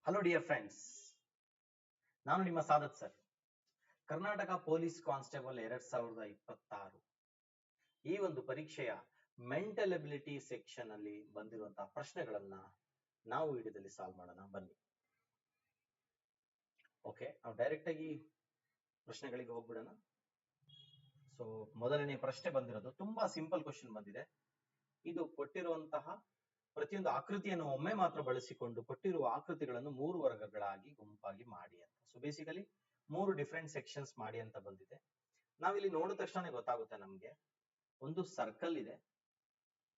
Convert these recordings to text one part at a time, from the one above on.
Hello dear friends, ನಾನು ನಿಮ್ಮ Sadat sir. Karnataka police constable 2026 ಈ ಒಂದು ಪರೀಕ್ಷೆಯ ಮೆಂಟಲ್ ಎಬಿಲಿಟಿ ಸೆಕ್ಷನ್ ಅಲ್ಲಿ ಬಂದಿರುವಂತಹ ಪ್ರಶ್ನೆಗಳನ್ನ ನಾವು ವಿಡಿಯೋದಲ್ಲಿ ಸಾಲ್ವ್ ಮಾಡೋಣ ಬನ್ನಿ. ಓಕೆ, ನಾವು ಡೈರೆಕ್ಟ್ ಆಗಿ ಪ್ರಶ್ನೆಗಳಿಗೆ ಹೋಗ್ಬಿಡೋಣ. ಸೊ ಮೊದಲನೇ ಪ್ರಶ್ನೆ ಬಂದಿರೋದು ತುಂಬಾ ಸಿಂಪಲ್ ಕ್ವಶನ್ ಬಂದಿದೆ. ಇದು ಕೊಟ್ಟಿರುವಂತಹ ಪ್ರತಿಯೊಂದು ಆಕೃತಿಯನ್ನು ಒಮ್ಮೆ ಮಾತ್ರ ಬಳಸಿಕೊಂಡು ಕೊಟ್ಟಿರುವ ಆಕೃತಿಗಳನ್ನು 3 ವರ್ಗಗಳಾಗಿ ಗುಂಪಾಗಿ ಮಾಡಿ ಅಂತ. ಸೊ ಬೇಸಿಕಲಿ 3 ಡಿಫರೆಂಟ್ ಸೆಕ್ಷನ್ಸ್ ಮಾಡಿ ಅಂತ ಬಂದಿದೆ. ನಾವಿಲ್ಲಿ ನೋಡಿದ ತಕ್ಷಣ ಗೊತ್ತಾಗುತ್ತೆ ನಮ್ಗೆ. ಒಂದು ಸರ್ಕಲ್ ಇದೆ,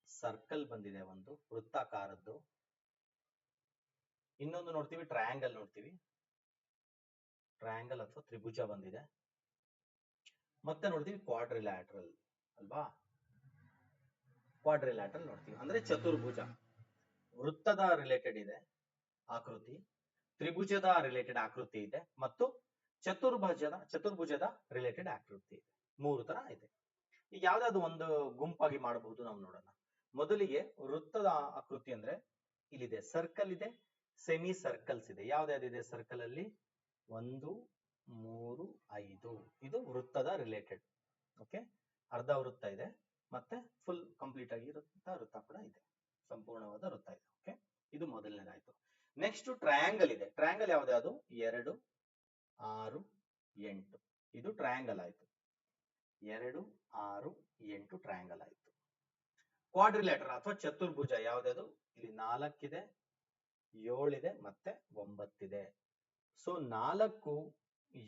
ಸರ್ಕಲ್ ಬಂದಿದೆ, ಒಂದು ವೃತ್ತಾಕಾರದ್ದು. ಇನ್ನೊಂದು ನೋಡ್ತೀವಿ ಟ್ರಯಾಂಗಲ್, ನೋಡ್ತೀವಿ ಟ್ರಯಾಂಗಲ್ ಅಥವಾ ತ್ರಿಭುಜ ಬಂದಿದೆ. ಮತ್ತೆ ನೋಡ್ತೀವಿ ಕ್ವಾಡ್ರಿಲ್ಯಾಟ್ರಲ್ ಅಲ್ವಾ, ಕ್ವಾಡ್ರಿಲ್ಯಾಟ್ರಲ್ ನೋಡ್ತೀವಿ ಅಂದ್ರೆ ಚತುರ್ಭುಜ. ವೃತ್ತದ ರಿಲೇಟೆಡ್ ಇದೆ ಆಕೃತಿ, ತ್ರಿಭುಜದ ರಿಲೇಟೆಡ್ ಆಕೃತಿ ಇದೆ, ಮತ್ತು ಚತುರ್ಭುಜದ ರಿಲೇಟೆಡ್ ಆಕೃತಿ ಇದೆ. 3 ತರ ಇದೆ. ಈಗ ಯಾವ್ದಾದ್ರು ಒಂದು ಗುಂಪಾಗಿ ಮಾಡಬಹುದು ನಾವು ನೋಡೋಣ. ಮೊದಲಿಗೆ ವೃತ್ತದ ಆಕೃತಿ ಅಂದ್ರೆ ಇಲ್ಲಿದೆ, ಸರ್ಕಲ್ ಇದೆ, ಸೆಮಿ ಸರ್ಕಲ್ಸ್ ಇದೆ. ಯಾವ್ದಾವ್ದಿದೆ ಸರ್ಕಲ್ ಅಲ್ಲಿ? 1, 3, 5 ಇದು ವೃತ್ತದ ರಿಲೇಟೆಡ್. ಓಕೆ, ಅರ್ಧ ವೃತ್ತ ಇದೆ, ಮತ್ತೆ ಫುಲ್ ಕಂಪ್ಲೀಟ್ ಆಗಿರುವಂತ ವೃತ್ತ ಕೂಡ ಇದೆ, ಸಂಪೂರ್ಣವಾದ ವೃತ್ತ ಇದೆ. ಓಕೆ, ಇದು ಮೊದಲನೇದಾಯ್ತು. ನೆಕ್ಸ್ಟ್ ಟ್ರಯಾಂಗಲ್ ಇದೆ. ಟ್ರಯಾಂಗಲ್ ಯಾವ್ದು? 2, 6, 8 ಇದು ಟ್ರಯಾಂಗಲ್ ಆಯ್ತು. 2, 6, 8 ಟ್ರಯಾಂಗಲ್ ಆಯ್ತು. ಕ್ವಾಡ್ರಿಲ್ಯಾಟರ್ ಅಥವಾ ಚತುರ್ಭುಜ ಯಾವ್ದು? ಇಲ್ಲಿ 4 ಇದೆ, 7 ಇದೆ, ಮತ್ತೆ 9 ಇದೆ. ಸೊ 4,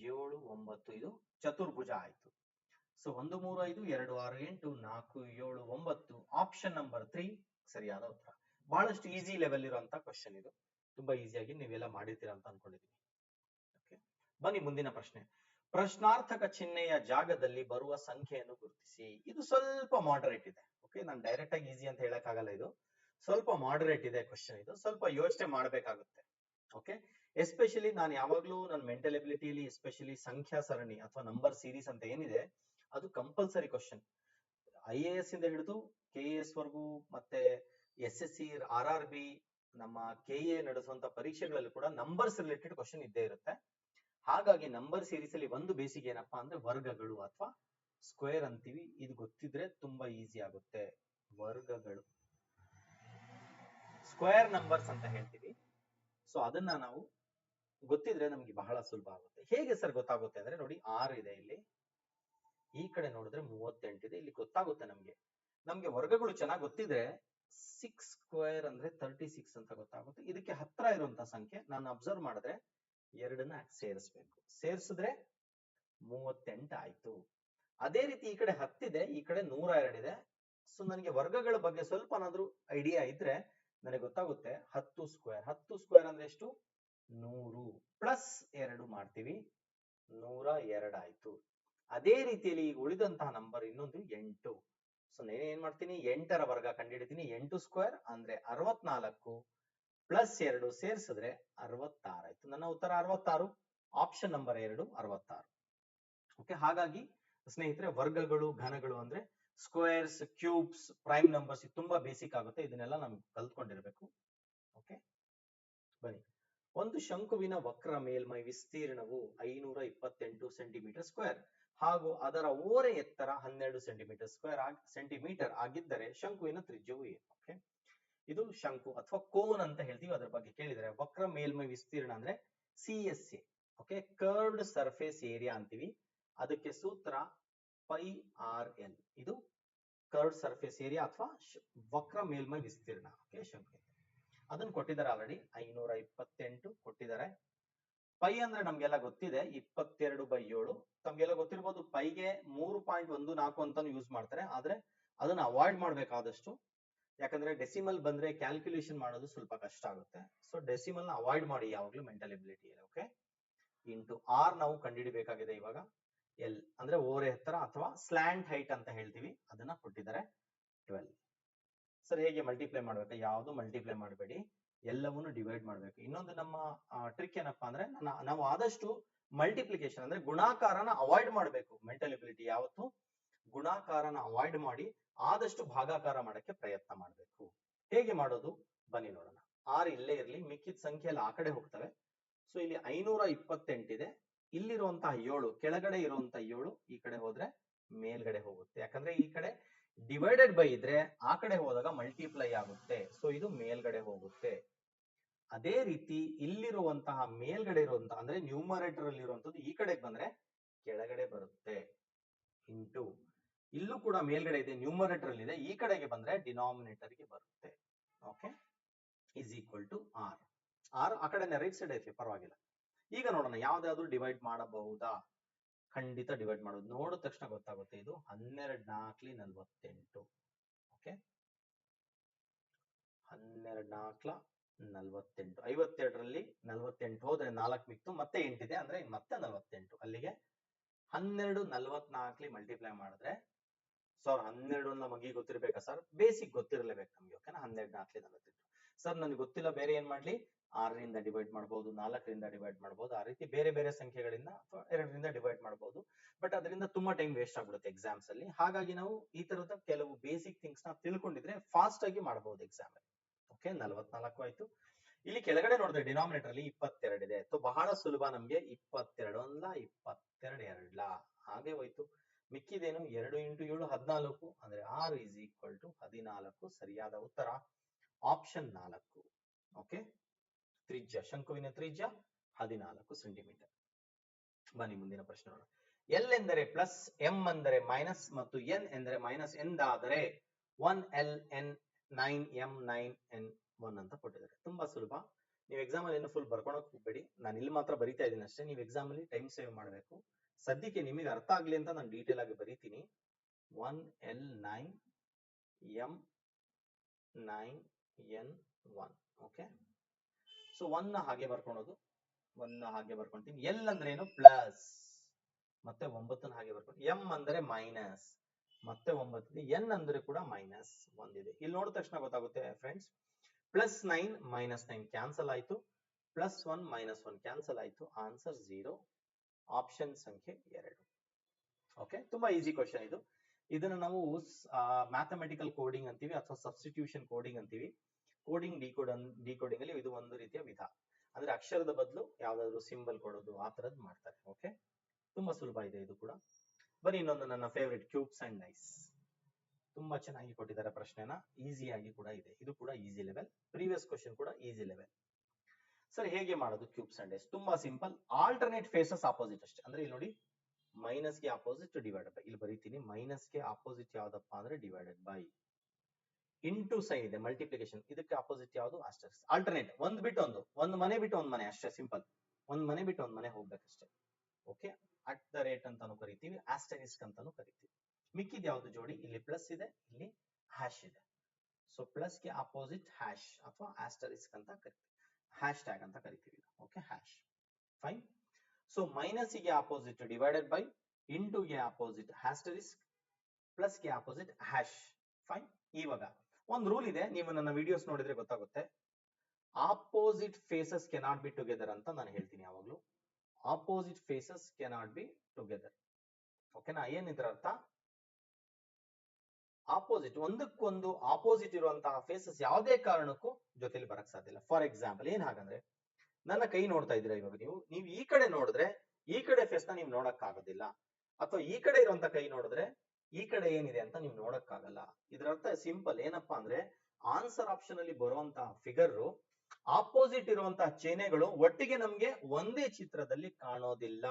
7, 9 ಇದು ಚತುರ್ಭುಜ ಆಯ್ತು. ಸೊ 1, 3, 5, 2, 6, 8, 4, 7, 9 ಆಪ್ಷನ್ ನಂಬರ್ 3 ಸರಿಯಾದ ಉತ್ತರ. ಬಹಳಷ್ಟು ಈಸಿ ಲೆವೆಲ್ ಇರುವಂತ ಕ್ವಶನ್ ಇದು. ತುಂಬಾ ಈಸಿಯಾಗಿ ನೀವೆಲ್ಲ ಮಾಡಿರ್ತೀರಾ ಅಂತ ಅನ್ಕೊಂಡಿದ್ದೀನಿ. ಓಕೆ, ಬನ್ನಿ ಮುಂದಿನ ಪ್ರಶ್ನೆ. ಪ್ರಶ್ನಾರ್ಥಕ ಚಿಹ್ನೆಯ ಜಾಗದಲ್ಲಿ ಬರುವ ಸಂಖ್ಯೆಯನ್ನು ಗುರುತಿಸಿ. ಇದು ಸ್ವಲ್ಪ ಮಾಡರೇಟ್ ಇದೆ. ಓಕೆ, ನಾನು ಡೈರೆಕ್ಟ್ ಆಗಿ ಈಸಿ ಅಂತ ಹೇಳಕ್ ಆಗಲ್ಲ, ಇದು ಸ್ವಲ್ಪ ಮಾಡರೇಟ್ ಇದೆ ಕ್ವಶನ್. ಇದು ಸ್ವಲ್ಪ ಯೋಚನೆ ಮಾಡಬೇಕಾಗುತ್ತೆ. ಓಕೆ, ಎಸ್ಪೆಷಲಿ ನಾನು ಯಾವಾಗ್ಲೂ ನನ್ನ ಮೆಂಟಲ್ ಎಬಿಲಿಟಿಯಲ್ಲಿ ಎಸ್ಪೆಷಲಿ ಸಂಖ್ಯಾ ಸರಣಿ ಅಥವಾ ನಂಬರ್ ಸೀರೀಸ್ ಅಂತ ಏನಿದೆ ಅದು ಕಂಪಲ್ಸರಿ ಕ್ವಶನ್. IAS ಇಂದ ಹಿಡಿದು KAS ವರೆಗೂ, ಮತ್ತೆ SSC, RRB, ನಮ್ಮ KA ನಡೆಸುವಂತ ಪರೀಕ್ಷೆಗಳಲ್ಲಿ ಕೂಡ ನಂಬರ್ಸ್ ರಿಲೇಟೆಡ್ ಕ್ವಶನ್ ಇದ್ದೇ ಇರುತ್ತೆ. ಹಾಗಾಗಿ ನಂಬರ್ ಸೀರೀಸ್ ಅಲ್ಲಿ ಒಂದು ಬೇಸಿಕ್ ಏನಪ್ಪಾ ಅಂದ್ರೆ ವರ್ಗಗಳು ಅಥವಾ ಸ್ಕ್ವೇರ್ ಅಂತೀವಿ. ಇದು ಗೊತ್ತಿದ್ರೆ ತುಂಬಾ ಈಸಿ ಆಗುತ್ತೆ. ವರ್ಗಗಳು, ಸ್ಕ್ವೇರ್ ನಂಬರ್ಸ್ ಅಂತ ಹೇಳ್ತೀವಿ. ಸೊ ಅದನ್ನ ನಾವು ಗೊತ್ತಿದ್ರೆ ನಮ್ಗೆ ಬಹಳ ಸುಲಭ ಆಗುತ್ತೆ. ಹೇಗೆ ಸರ್ ಗೊತ್ತಾಗುತ್ತೆ ಅಂದ್ರೆ ನೋಡಿ, 6 ಇದೆ ಇಲ್ಲಿ, ಈ ಕಡೆ ನೋಡಿದ್ರೆ 38 ಇದೆ, ಇಲ್ಲಿ ಗೊತ್ತಾಗುತ್ತೆ ನಮ್ಗೆ ವರ್ಗಗಳು ಚೆನ್ನಾಗಿ ಗೊತ್ತಿದ್ರೆ 6 ಸ್ಕ್ವೇರ್ ಅಂದ್ರೆ 36 ಅಂತ ಗೊತ್ತಾಗುತ್ತೆ. ಇದಕ್ಕೆ ಹತ್ರ ಇರುವಂತ ಸಂಖ್ಯೆ ನಾನು ಅಬ್ಸರ್ವ್ ಮಾಡಿದ್ರೆ 2ನ್ನ ಸೇರಿಸ್ಬೇಕು. ಸೇರಿಸಿದ್ರೆ 38 ಆಯ್ತು. ಅದೇ ರೀತಿ ಈ ಕಡೆ 10 ಇದೆ, ಈ ಕಡೆ 102 ಇದೆ. ಸೊ ನನಗೆ ವರ್ಗಗಳ ಬಗ್ಗೆ ಸ್ವಲ್ಪ ಏನಾದ್ರೂ ಐಡಿಯಾ ಇದ್ರೆ ನನಗೆ ಗೊತ್ತಾಗುತ್ತೆ 10 ಸ್ಕ್ವೇರ್. 10 ಸ್ಕ್ವೇರ್ ಅಂದ್ರೆ ಎಷ್ಟು? 100 ಪ್ಲಸ್ 2 ಮಾಡ್ತೀವಿ, 102 ಆಯ್ತು. ಅದೇ ರೀತಿಯಲ್ಲಿ ಈಗ ಉಳಿದಂತಹ ನಂಬರ್ ಇನ್ನೊಂದು 8. ಸೊ ನಾನು ಏನ್ ಮಾಡ್ತೀನಿ, 8ರ ವರ್ಗ ಕಂಡುಹಿಡಿತೀನಿ. 8 ಸ್ಕ್ವೇರ್ ಅಂದ್ರೆ 64 ಪ್ಲಸ್ 2 ಸೇರಿಸಿದ್ರೆ 66 ಆಯ್ತು. ನನ್ನ ಉತ್ತರ 66, ಆಪ್ಷನ್ ನಂಬರ್ 2 66. ಓಕೆ, ಹಾಗಾಗಿ ಸ್ನೇಹಿತರೆ ವರ್ಗಗಳು, ಘನಗಳು ಅಂದ್ರೆ ಸ್ಕ್ವೇರ್ಸ್, ಕ್ಯೂಬ್ಸ್, ಪ್ರೈಮ್ ನಂಬರ್ಸ್ ತುಂಬಾ ಬೇಸಿಕ್ ಆಗುತ್ತೆ. ಇದನ್ನೆಲ್ಲ ನಮ್ಗೆ ಕಲ್ತ್ಕೊಂಡಿರ್ಬೇಕು. ಓಕೆ, ಬನ್ನಿ. ಒಂದು ಶಂಕುವಿನ ವಕ್ರ ಮೇಲ್ಮೈ ವಿಸ್ತೀರ್ಣವು 528 ಸೆಂಟಿಮೀಟರ್ ಸ್ಕ್ವೇರ್ ಹಾಗೂ ಅದರ ಓರೆ ಎತ್ತರ 12 ಸೆಂಟಿಮೀಟರ್ ಆಗಿದ್ದರೆ ಶಂಕುವಿನ ತ್ರಿಜ್ಯವು ಏನು? ಓಕೆ, ಇದು ಶಂಕು ಅಥವಾ ಕೋನ್ ಅಂತ ಹೇಳ್ತೀವಿ. ಅದ್ರ ಬಗ್ಗೆ ಕೇಳಿದರೆ ವಕ್ರ ಮೇಲ್ಮೈ ವಿಸ್ತೀರ್ಣ ಅಂದ್ರೆ CSA. Okay, curved surface area ಅಂತೀವಿ. ಅದಕ್ಕೆ ಸೂತ್ರ πRL. ಇದು ಕರ್ವ್ಡ್ ಸರ್ಫೇಸ್ ಏರಿಯಾ ಅಥವಾ ವಕ್ರ ಮೇಲ್ಮೈ ವಿಸ್ತೀರ್ಣ. ಓಕೆ, ಶಂಕು ಅದನ್ನು ಕೊಟ್ಟಿದ್ದಾರೆ ಆಲ್ರೆಡಿ, 528 ಕೊಟ್ಟಿದ್ದಾರೆ. ಪೈ ಅಂದ್ರೆ ನಮ್ಗೆಲ್ಲ ಗೊತ್ತಿದೆ, 22/7. ತಮ್ಗೆಲ್ಲ ಗೊತ್ತಿರ್ಬೋದು ಪೈಗೆ 3.14 ಅಂತಾನು ಯೂಸ್ ಮಾಡ್ತಾರೆ. ಆದ್ರೆ ಅದನ್ನ ಅವಾಯ್ಡ್ ಮಾಡ್ಬೇಕಾದಷ್ಟು, ಯಾಕಂದ್ರೆ ಡೆಸಿಮಲ್ ಬಂದ್ರೆ ಕ್ಯಾಲ್ಕುಲೇಷನ್ ಮಾಡೋದು ಸ್ವಲ್ಪ ಕಷ್ಟ ಆಗುತ್ತೆ. ಸೊ ಡೆಸಿಮಲ್ ನ ಅವಾಯ್ಡ್ ಮಾಡಿ ಯಾವಾಗ್ಲೂ ಮೆಂಟಲ್ ಎಬಿಲಿಟಿಯಲ್ಲಿ. ಓಕೆ, ಇಂಟು R ನಾವು ಕಂಡುಹಿಡಿಬೇಕಾಗಿದೆ ಇವಾಗ. L ಅಂದ್ರೆ ಓರೆ ಎತ್ತರ ಅಥವಾ ಸ್ಲ್ಯಾಂಟ್ ಹೈಟ್ ಅಂತ ಹೇಳ್ತೀವಿ, ಅದನ್ನ ಕೊಟ್ಟಿದ್ದಾರೆ 12. ಸರ್ ಹೇಗೆ ಮಲ್ಟಿಪ್ಲೈ ಮಾಡ್ಬೇಕು? ಯಾವ್ದು ಮಲ್ಟಿಪ್ಲೈ ಮಾಡಬೇಡಿ, ಎಲ್ಲವನ್ನು ಡಿವೈಡ್ ಮಾಡ್ಬೇಕು. ಇನ್ನೊಂದು ನಮ್ಮ ಟ್ರಿಕ್ ಏನಪ್ಪಾ ಅಂದ್ರೆ ನಾವು ಆದಷ್ಟು ಮಲ್ಟಿಪ್ಲಿಕೇಶನ್ ಅಂದ್ರೆ ಗುಣಾಕಾರನ ಅವಾಯ್ಡ್ ಮಾಡಬೇಕು. ಮೆಂಟಲ್ ಎಬಿಲಿಟಿ ಯಾವತ್ತು ಗುಣಾಕಾರನ ಅವಾಯ್ಡ್ ಮಾಡಿ ಆದಷ್ಟು ಭಾಗಾಕಾರ ಮಾಡಕ್ಕೆ ಪ್ರಯತ್ನ ಮಾಡಬೇಕು. ಹೇಗೆ ಮಾಡೋದು ಬನ್ನಿ ನೋಡೋಣ. 6 ಇಲ್ಲೇ ಇರ್ಲಿ, ಮಿಕ್ಕಿದ ಸಂಖ್ಯೆ ಎಲ್ಲ ಆ ಕಡೆ ಹೋಗ್ತವೆ. ಸೊ ಇಲ್ಲಿ 528 ಇದೆ, ಇಲ್ಲಿರುವಂತಹ 7 ಕೆಳಗಡೆ ಇರುವಂತಹ 7 ಈ ಕಡೆ ಹೋದ್ರೆ ಮೇಲ್ಗಡೆ ಹೋಗುತ್ತೆ. ಯಾಕಂದ್ರೆ ಈ ಕಡೆ ಡಿವೈಡೆಡ್ ಬೈ ಇದ್ರೆ ಆ ಕಡೆ ಹೋದಾಗ ಮಲ್ಟಿಪ್ಲೈ ಆಗುತ್ತೆ, ಸೊ ಇದು ಮೇಲ್ಗಡೆ ಹೋಗುತ್ತೆ. ಅದೇ ರೀತಿ ಇಲ್ಲಿರುವಂತಹ ಮೇಲ್ಗಡೆ ಇರುವಂತಹ ಅಂದ್ರೆ ನ್ಯೂಮರೇಟರ್ ಅಲ್ಲಿ ಇರುವಂತದ್ದು ಈ ಕಡೆಗೆ ಬಂದ್ರೆ ಕೆಳಗಡೆ ಬರುತ್ತೆ, ಇಂಟು ಇಲ್ಲೂ ಕೂಡ ಮೇಲ್ಗಡೆ ಇದೆ, ನ್ಯೂಮರೇಟರ್ ಅಲ್ಲಿ ಇದೆ, ಈ ಕಡೆಗೆ ಬಂದ್ರೆ ಡಿನಾಮಿನೇಟರ್ ಗೆ ಬರುತ್ತೆ. Okay, is equal to R. R ಆ ಕಡೆ ರೈಟ್ ಸೈಡ್ ಐತಿ, ಪರವಾಗಿಲ್ಲ. ಈಗ ನೋಡೋಣ ಯಾವ್ದಾದ್ರು ಡಿವೈಡ್ ಮಾಡಬಹುದಾ? ಖಂಡಿತ ಡಿವೈಡ್ ಮಾಡೋದು, ನೋಡಿದ ತಕ್ಷಣ ಗೊತ್ತಾಗುತ್ತೆ. ಇದು 12 4 48. ಓಕೆ, 12 4 48, 52ರಲ್ಲಿ 48 ಹೋದ್ರೆ 4 ಮಿಕ್ತು, ಮತ್ತೆ 8 ಇದೆ ಅಂದ್ರೆ ಮತ್ತೆ 48. ಅಲ್ಲಿಗೆ 12 44 ಮಲ್ಟಿಪ್ಲೈ ಮಾಡಿದ್ರೆ ಸರ್ 12 ನಮಗೆ ಗೊತ್ತಿರ್ಬೇಕಾ ಸರ್? ಬೇಸಿಕ್ ಗೊತ್ತಿರಲೇಬೇಕು ನಮ್ಗೆ. ಓಕೆನಾ, 12 4 48. ಸರ್ ನನಗೆ ಗೊತ್ತಿಲ್ಲ, ಬೇರೆ ಏನ್ ಮಾಡ್ಲಿ? 6ರಿಂದ ಡಿವೈಡ್ ಮಾಡಬಹುದು, 4ರಿಂದ ಡಿವೈಡ್ ಮಾಡಬಹುದು, ಆ ರೀತಿ ಬೇರೆ ಬೇರೆ ಸಂಖ್ಯೆಗಳಿಂದ ಅಥವಾ 2ರಿಂದ ಡಿವೈಡ್ ಮಾಡಬಹುದು. ಬಟ್ ಅದರಿಂದ ತುಂಬಾ ಟೈಮ್ ವೇಸ್ಟ್ ಆಗ್ಬಿಡುತ್ತೆ ಎಕ್ಸಾಮ್ಸ್ ಅಲ್ಲಿ. ಹಾಗಾಗಿ ನಾವು ಈ ತರದ ಕೆಲವು ಬೇಸಿಕ್ ಥಿಂಗ್ಸ್ ನ ತಿಳ್ಕೊಂಡಿದ್ರೆ ಫಾಸ್ಟ್ ಆಗಿ ಮಾಡಬಹುದು ಎಕ್ಸಾಮ್ ಅಲ್ಲಿ. ಓಕೆ, 44 ಆಯ್ತು. ಇಲ್ಲಿ ಕೆಳಗಡೆ ನೋಡಿದ್ರೆ ಡಿನಾಮಿನೇಟರ್ ಅಲ್ಲಿ 22 ಇದೆ. ಬಹಳ ಸುಲಭ ನಮ್ಗೆ. 22 1 22 2 ಹಾಗೆ ಹೋಯ್ತು. ಮಿಕ್ಕಿದೇನು? 2 × 7 14, ಅಂದ್ರೆ R is equal to 14. ಸರಿಯಾದ ಉತ್ತರ ಆಪ್ಷನ್ 4. ಓಕೆ, ತ್ರಿಜ್ಯ, ಶಂಕುವಿನ ತ್ರಿಜ್ಯ 14 ಸೆಂಟಿಮೀಟರ್. ಬನ್ನಿ ಮುಂದಿನ ಪ್ರಶ್ನೆ ನೋಡೋಣ. ಎಲ್ ಎಂದರೆ ಪ್ಲಸ್, ಎಂ ಅಂದರೆ ಮೈನಸ್ ಮತ್ತು ಎನ್ ಎಂದರೆ ಮೈನಸ್ ಎಂದಾದರೆ 1L N 9M 9N 1 ಅಂತ ಕೊಟ್ಟಿದ್ದಾರೆ. ತುಂಬಾ ಸುಲಭ. ನೀವು ಎಕ್ಸಾಮ್ ಅಲ್ಲಿ ಏನು ಫುಲ್ ಬರ್ಕೊಳಕ್ ಹೋಗ್ಬೇಡಿ, ನಾನು ಇಲ್ಲಿ ಮಾತ್ರ ಬರಿತಾ ಇದ್ದೀನಿ ಅಷ್ಟೇ. ನೀವು ಎಕ್ಸಾಮ್ ಅಲ್ಲಿ ಟೈಮ್ ಸೇವ್ ಮಾಡಬೇಕು. ಸದ್ಯಕ್ಕೆ ನಿಮಗೆ ಅರ್ಥ ಆಗ್ಲಿ ಅಂತ ನಾನು ಡೀಟೇಲ್ ಆಗಿ ಬರೀತೀನಿ. 1L 9M 9N 1. Okay, so 1 ಹಾಗೆ ಬರ್ಕೊಳೋದು, 1 ಹಾಗೆ ಬರ್ಕೊಂತೀನಿ. ಎಲ್ ಅಂದ್ರೆ ಏನು? ಪ್ಲಸ್, ಮತ್ತೆ 9 ಹಾಗೆ ಬರ್ಕೊಂಡು. ಎಂ ಅಂದ್ರೆ ಮೈನಸ್, ಮತ್ತೆ 9 ಇದೆ. ಎನ್ ಅಂದ್ರೆ ಕೂಡ ಮೈನಸ್ 1 ಇದೆ. ಇಲ್ಲಿ ನೋಡಿದ ತಕ್ಷಣ ಗೊತ್ತಾಗುತ್ತೆ ಫ್ರೆಂಡ್ಸ್. +9 -9 ಕ್ಯಾನ್ಸಲ್ ಆಯ್ತು, +1 -1 ಕ್ಯಾನ್ಸಲ್ ಆಯ್ತು. ಆನ್ಸರ್ 0, ಆಪ್ಷನ್ ಸಂಖ್ಯೆ 2. ಓಕೆ, ತುಂಬಾ ಈಸಿ ಕ್ವಶನ್ ಇದು. ಇದನ್ನ ನಾವು ಮ್ಯಾಥಮೆಟಿಕಲ್ ಕೋಡಿಂಗ್ ಅಂತೀವಿ ಅಥವಾ ಸಬ್ಸ್ಟಿಟ್ಯೂಷನ್ ಕೋಡಿಂಗ್ ಅಂತೀವಿ. ಕೋಡಿಂಗ್ ಡಿಕೋಡಿಂಗ್ ಅಲ್ಲಿ ಇದು ಒಂದು ರೀತಿಯ ವಿಧ. ಅಂದ್ರೆ ಅಕ್ಷರದ ಬದಲು ಯಾವ್ದಾದ್ರು ಸಿಂಬಲ್ ಕೊಡೋದು, ಆ ತರದ್ ಮಾಡ್ತಾರೆ. ಓಕೆ, ತುಂಬಾ ಸುಲಭ ಇದೆ ಇದು ಕೂಡ. ಬನ್ನಿ ಇನ್ನೊಂದು ನನ್ನ ಫೇವರಿಟ್, ಕ್ಯೂಬ್ಸ್ ಅಂಡ್ ಡೈಸ್. ತುಂಬಾ ಚೆನ್ನಾಗಿ ಕೊಟ್ಟಿದ್ದಾರೆ ಪ್ರಶ್ನೆನ, ಈಸಿಯಾಗಿ ಕೂಡ ಇದೆ. ಇದು ಕೂಡ ಈಸಿ ಲೆವೆಲ್. ಪ್ರೀವಿಯಸ್ ಕ್ವಶನ್ ಕೂಡ ಈಸಿ ಲೆವೆಲ್. ಸರ್ ಹೇಗೆ ಮಾಡೋದು ಕ್ಯೂಬ್ಸ್ ಅಂಡ್ ಡೈಸ್? ತುಂಬಾ ಸಿಂಪಲ್. ಆಲ್ಟರ್ನೇಟ್ ಫೇಸಸ್ ಆಪೋಸಿಟ್ ಅಷ್ಟೇ. ಅಂದ್ರೆ ಇಲ್ಲಿ ನೋಡಿ, ಮೈನಸ್ ಗೆ ಆಪೋಸಿಟ್ ಡಿವೈಡೆಡ್ ಬೈ. ಇಲ್ಲಿ ಬರೀತೀನಿ, ಮೈನಸ್ ಗೆ ಆಪೋಸಿಟ್ ಯಾವ್ದಪ್ಪ ಅಂದ್ರೆ ಡಿವೈಡೆಡ್ ಬೈ. ಇಂಟು ಸೈನ್ ಇದೆ, ಮಲ್ಟಿಪ್ಲಿಕೇಶನ್. ಇದಕ್ಕೆ ಆಪೋಸಿಟ್ ಯಾವುದು? ಆಸ್ಟರಿಸ್ಕ್. ಆಲ್ಟರ್ನೇಟ್, ಒಂದ್ ಬಿಟ್ಟು ಒಂದು ಮನೆ ಬಿಟ್ಟು ಒಂದ್ ಮನೆ ಅಷ್ಟೇ, ಸಿಂಪಲ್. ಒಂದ್ ಮನೆ ಬಿಟ್ಟು ಒಂದ್ ಮನೆ ಹೋಗ್ಬೇಕಷ್ಟೇ. ಓಕೆ, ಅಟ್ ದ ರೇಟ್ ಅಂತಾನು ಕರಿತೀವಿ, ಆಸ್ಟರಿಸ್ಕ್ ಅಂತಾನು ಕರಿತೀವಿ. ಮಿಕ್ಕಿದ ಯಾವ್ದು ಜೋಡಿ? ಇಲ್ಲಿ ಪ್ಲಸ್ ಇದೆ, ಇಲ್ಲಿ ಹ್ಯಾಶ್ ಇದೆ. ಸೊ ಪ್ಲಸ್ ಗೆ ಆಪೋಸಿಟ್ ಹ್ಯಾಶ್ ಅಥವಾ ಆಸ್ಟರಿಸ್ಕ್ ಅಂತ ಕರಿತೀವಿ, ಹ್ಯಾಶ್ ಟ್ಯಾಗ್ ಅಂತ ಕರಿತೀವಿ. Okay, hash. Fine. So minus ಗೆ ಆಪೋಸಿಟ್ ಡಿವೈಡೆಡ್ ಬೈ, ಇಂಟು ಗೆ ಆಪೋಸಿಟ್ ಆಸ್ಟರಿಸ್ಕ್, ಪ್ಲಸ್ ಗೆ ಆಪೋಸಿಟ್ ಹ್ಯಾಶ್. ಫೈನ್. ಇವಾಗ ಒಂದು ರೂಲ್ ಇದೆ, ನೀವು ನನ್ನ ವಿಡಿಯೋಸ್ ನೋಡಿದ್ರೆ ಗೊತ್ತಾಗುತ್ತೆ. Opposite faces cannot be together ಅಂತ ನಾನು ಹೇಳ್ತೀನಿ ಯಾವಾಗ್ಲೂ. Opposite faces cannot be together. ಓಕೆನಾ? ಏನಿದ್ರ ಅರ್ಥ? ಆಪೋಸಿಟ್, ಒಂದಕ್ಕೊಂದು ಆಪೋಸಿಟ್ ಇರುವಂತಹ ಫೇಸಸ್ ಯಾವುದೇ ಕಾರಣಕ್ಕೂ ಜೊತೆಲಿ ಬರಕ್ ಸಾಧ್ಯ ಇಲ್ಲ. ಫಾರ್ ಎಕ್ಸಾಂಪಲ್ ಏನ್ ಹಾಗಂದ್ರೆ, ನನ್ನ ಕೈ ನೋಡ್ತಾ ಇದ್ದೀರಾ ಇವಾಗ ನೀವು ಈ ಕಡೆ ನೋಡಿದ್ರೆ ಈ ಕಡೆ ಫೇಸ್ ನ ನೀವು ನೋಡಕ್ ಆಗೋದಿಲ್ಲ, ಅಥವಾ ಈ ಕಡೆ ಇರುವಂತ ಕೈ ನೋಡಿದ್ರೆ ಈ ಕಡೆ ಏನಿದೆ ಅಂತ ನೀವು ನೋಡಕ್ ಆಗಲ್ಲ. ಇದರ ಅರ್ಥ ಸಿಂಪಲ್, ಏನಪ್ಪಾ ಅಂದ್ರೆ ಆನ್ಸರ್ ಆಪ್ಷನ್ ಅಲ್ಲಿ ಬರುವಂತಹ ಫಿಗರ್ ಆಪೋಸಿಟ್ ಇರುವಂತಹ ಚಿಹ್ನೆಗಳು ಒಟ್ಟಿಗೆ ನಮ್ಗೆ ಒಂದೇ ಚಿತ್ರದಲ್ಲಿ ಕಾಣೋದಿಲ್ಲ.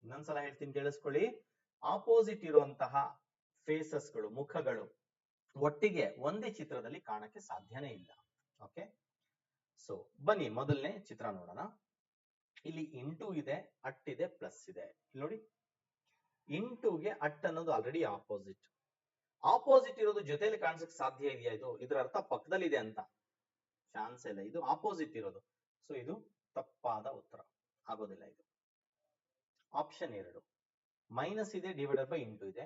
ಇನ್ನೊಂದ್ಸಲ ಹೇಳ್ತೀನಿ, ಕೇಳಿಸ್ಕೊಳ್ಳಿ. ಆಪೋಸಿಟ್ ಇರುವಂತಹ ಫೇಸಸ್ಗಳು, ಮುಖಗಳು ಒಟ್ಟಿಗೆ ಒಂದೇ ಚಿತ್ರದಲ್ಲಿ ಕಾಣಕ್ಕೆ ಸಾಧ್ಯನೇ ಇಲ್ಲ. ಓಕೆ, ಸೊ ಬನ್ನಿ ಮೊದಲನೇ ಚಿತ್ರ ನೋಡೋಣ. ಇಲ್ಲಿ ಇಂಟು ಇದೆ, ಅಟ್ ಇದೆ, ಪ್ಲಸ್ ಇದೆ. ಇಲ್ಲಿ ನೋಡಿ, ಇಂಟುಗೆ ಅಟ್ ಅನ್ನೋದು ಆಲ್ರೆಡಿ ಆಪೋಸಿಟ್. ಆಪೋಸಿಟ್ ಇರೋದು ಜೊತೆಲಿ ಕಾಣಿಸಕ್ಕೆ ಸಾಧ್ಯ ಇದೆಯಾ? ಇದು ಇದರ ಅರ್ಥ ಪಕ್ಕದಲ್ಲಿ ಇದೆ ಅಂತ ಚಾನ್ಸ್ ಇಲ್ಲ. ಇದು ಆಪೋಸಿಟ್ ಇರೋದು, ಸೊ ಇದು ತಪ್ಪಾದ ಉತ್ತರ ಆಗೋದಿಲ್ಲ. ಇದು ಆಪ್ಷನ್ 2. ಮೈನಸ್ ಇದೆ, ಡಿವೈಡೆಡ್ ಬೈ ಇಂಟು ಇದೆ.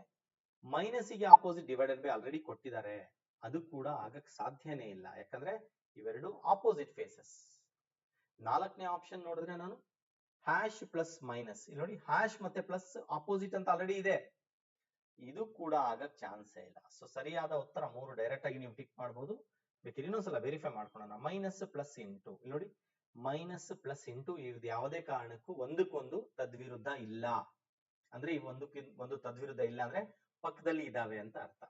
ಮೈನಸ್ ಗೆ ಆಪೋಸಿಟ್ ಡಿವೈಡೆಡ್ ಬೈ ಆಲ್ರೆಡಿ ಕೊಟ್ಟಿದ್ದಾರೆ, ಅದು ಕೂಡ ಆಗಕ್ ಸಾಧ್ಯನೇ ಇಲ್ಲ. ಯಾಕಂದ್ರೆ ಇವೆರಡು ಆಪೋಸಿಟ್ ಫೇಸಸ್. 4ನೇ ಆಪ್ಷನ್ ನೋಡಿದ್ರೆ ನಾನು ಹ್ಯಾಶ್ ಪ್ಲಸ್ ಮೈನಸ್. ಇಲ್ಲಿ ನೋಡಿ, ಹ್ಯಾಶ್ ಮತ್ತೆ ಪ್ಲಸ್ ಆಪೋಸಿಟ್ ಅಂತ ಆಲ್ರೆಡಿ ಇದೆ, ಇದು ಕೂಡ ಆಗಕ್ ಚಾನ್ಸೇ ಇಲ್ಲ. ಸೊ ಸರಿಯಾದ ಉತ್ತರ 3 ಡೈರೆಕ್ಟ್ ಆಗಿ ನೀವು ಟಿಕ್ ಮಾಡಬಹುದು. ಬೇಕಿದ್ರೆ ಇನ್ನೊಂದ್ಸಲ ವೆರಿಫೈ ಮಾಡ್ಕೊಳ್ಳೋಣ. ಮೈನಸ್ ಪ್ಲಸ್ ಇಂಟು, ಇಲ್ಲಿ ನೋಡಿ ಮೈನಸ್ ಪ್ಲಸ್ ಇಂಟು ಇದು ಯಾವುದೇ ಕಾರಣಕ್ಕೂ ಒಂದಕ್ಕೊಂದು ತದ್ವಿರುದ್ಧ ಇಲ್ಲ. ಅಂದ್ರೆ ಈ ಒಂದು ತದ್ವಿರುದ್ಧ ಇಲ್ಲ ಅಂದ್ರೆ ಪಕ್ಕದಲ್ಲಿ ಇದಾವೆ ಅಂತ ಅರ್ಥ.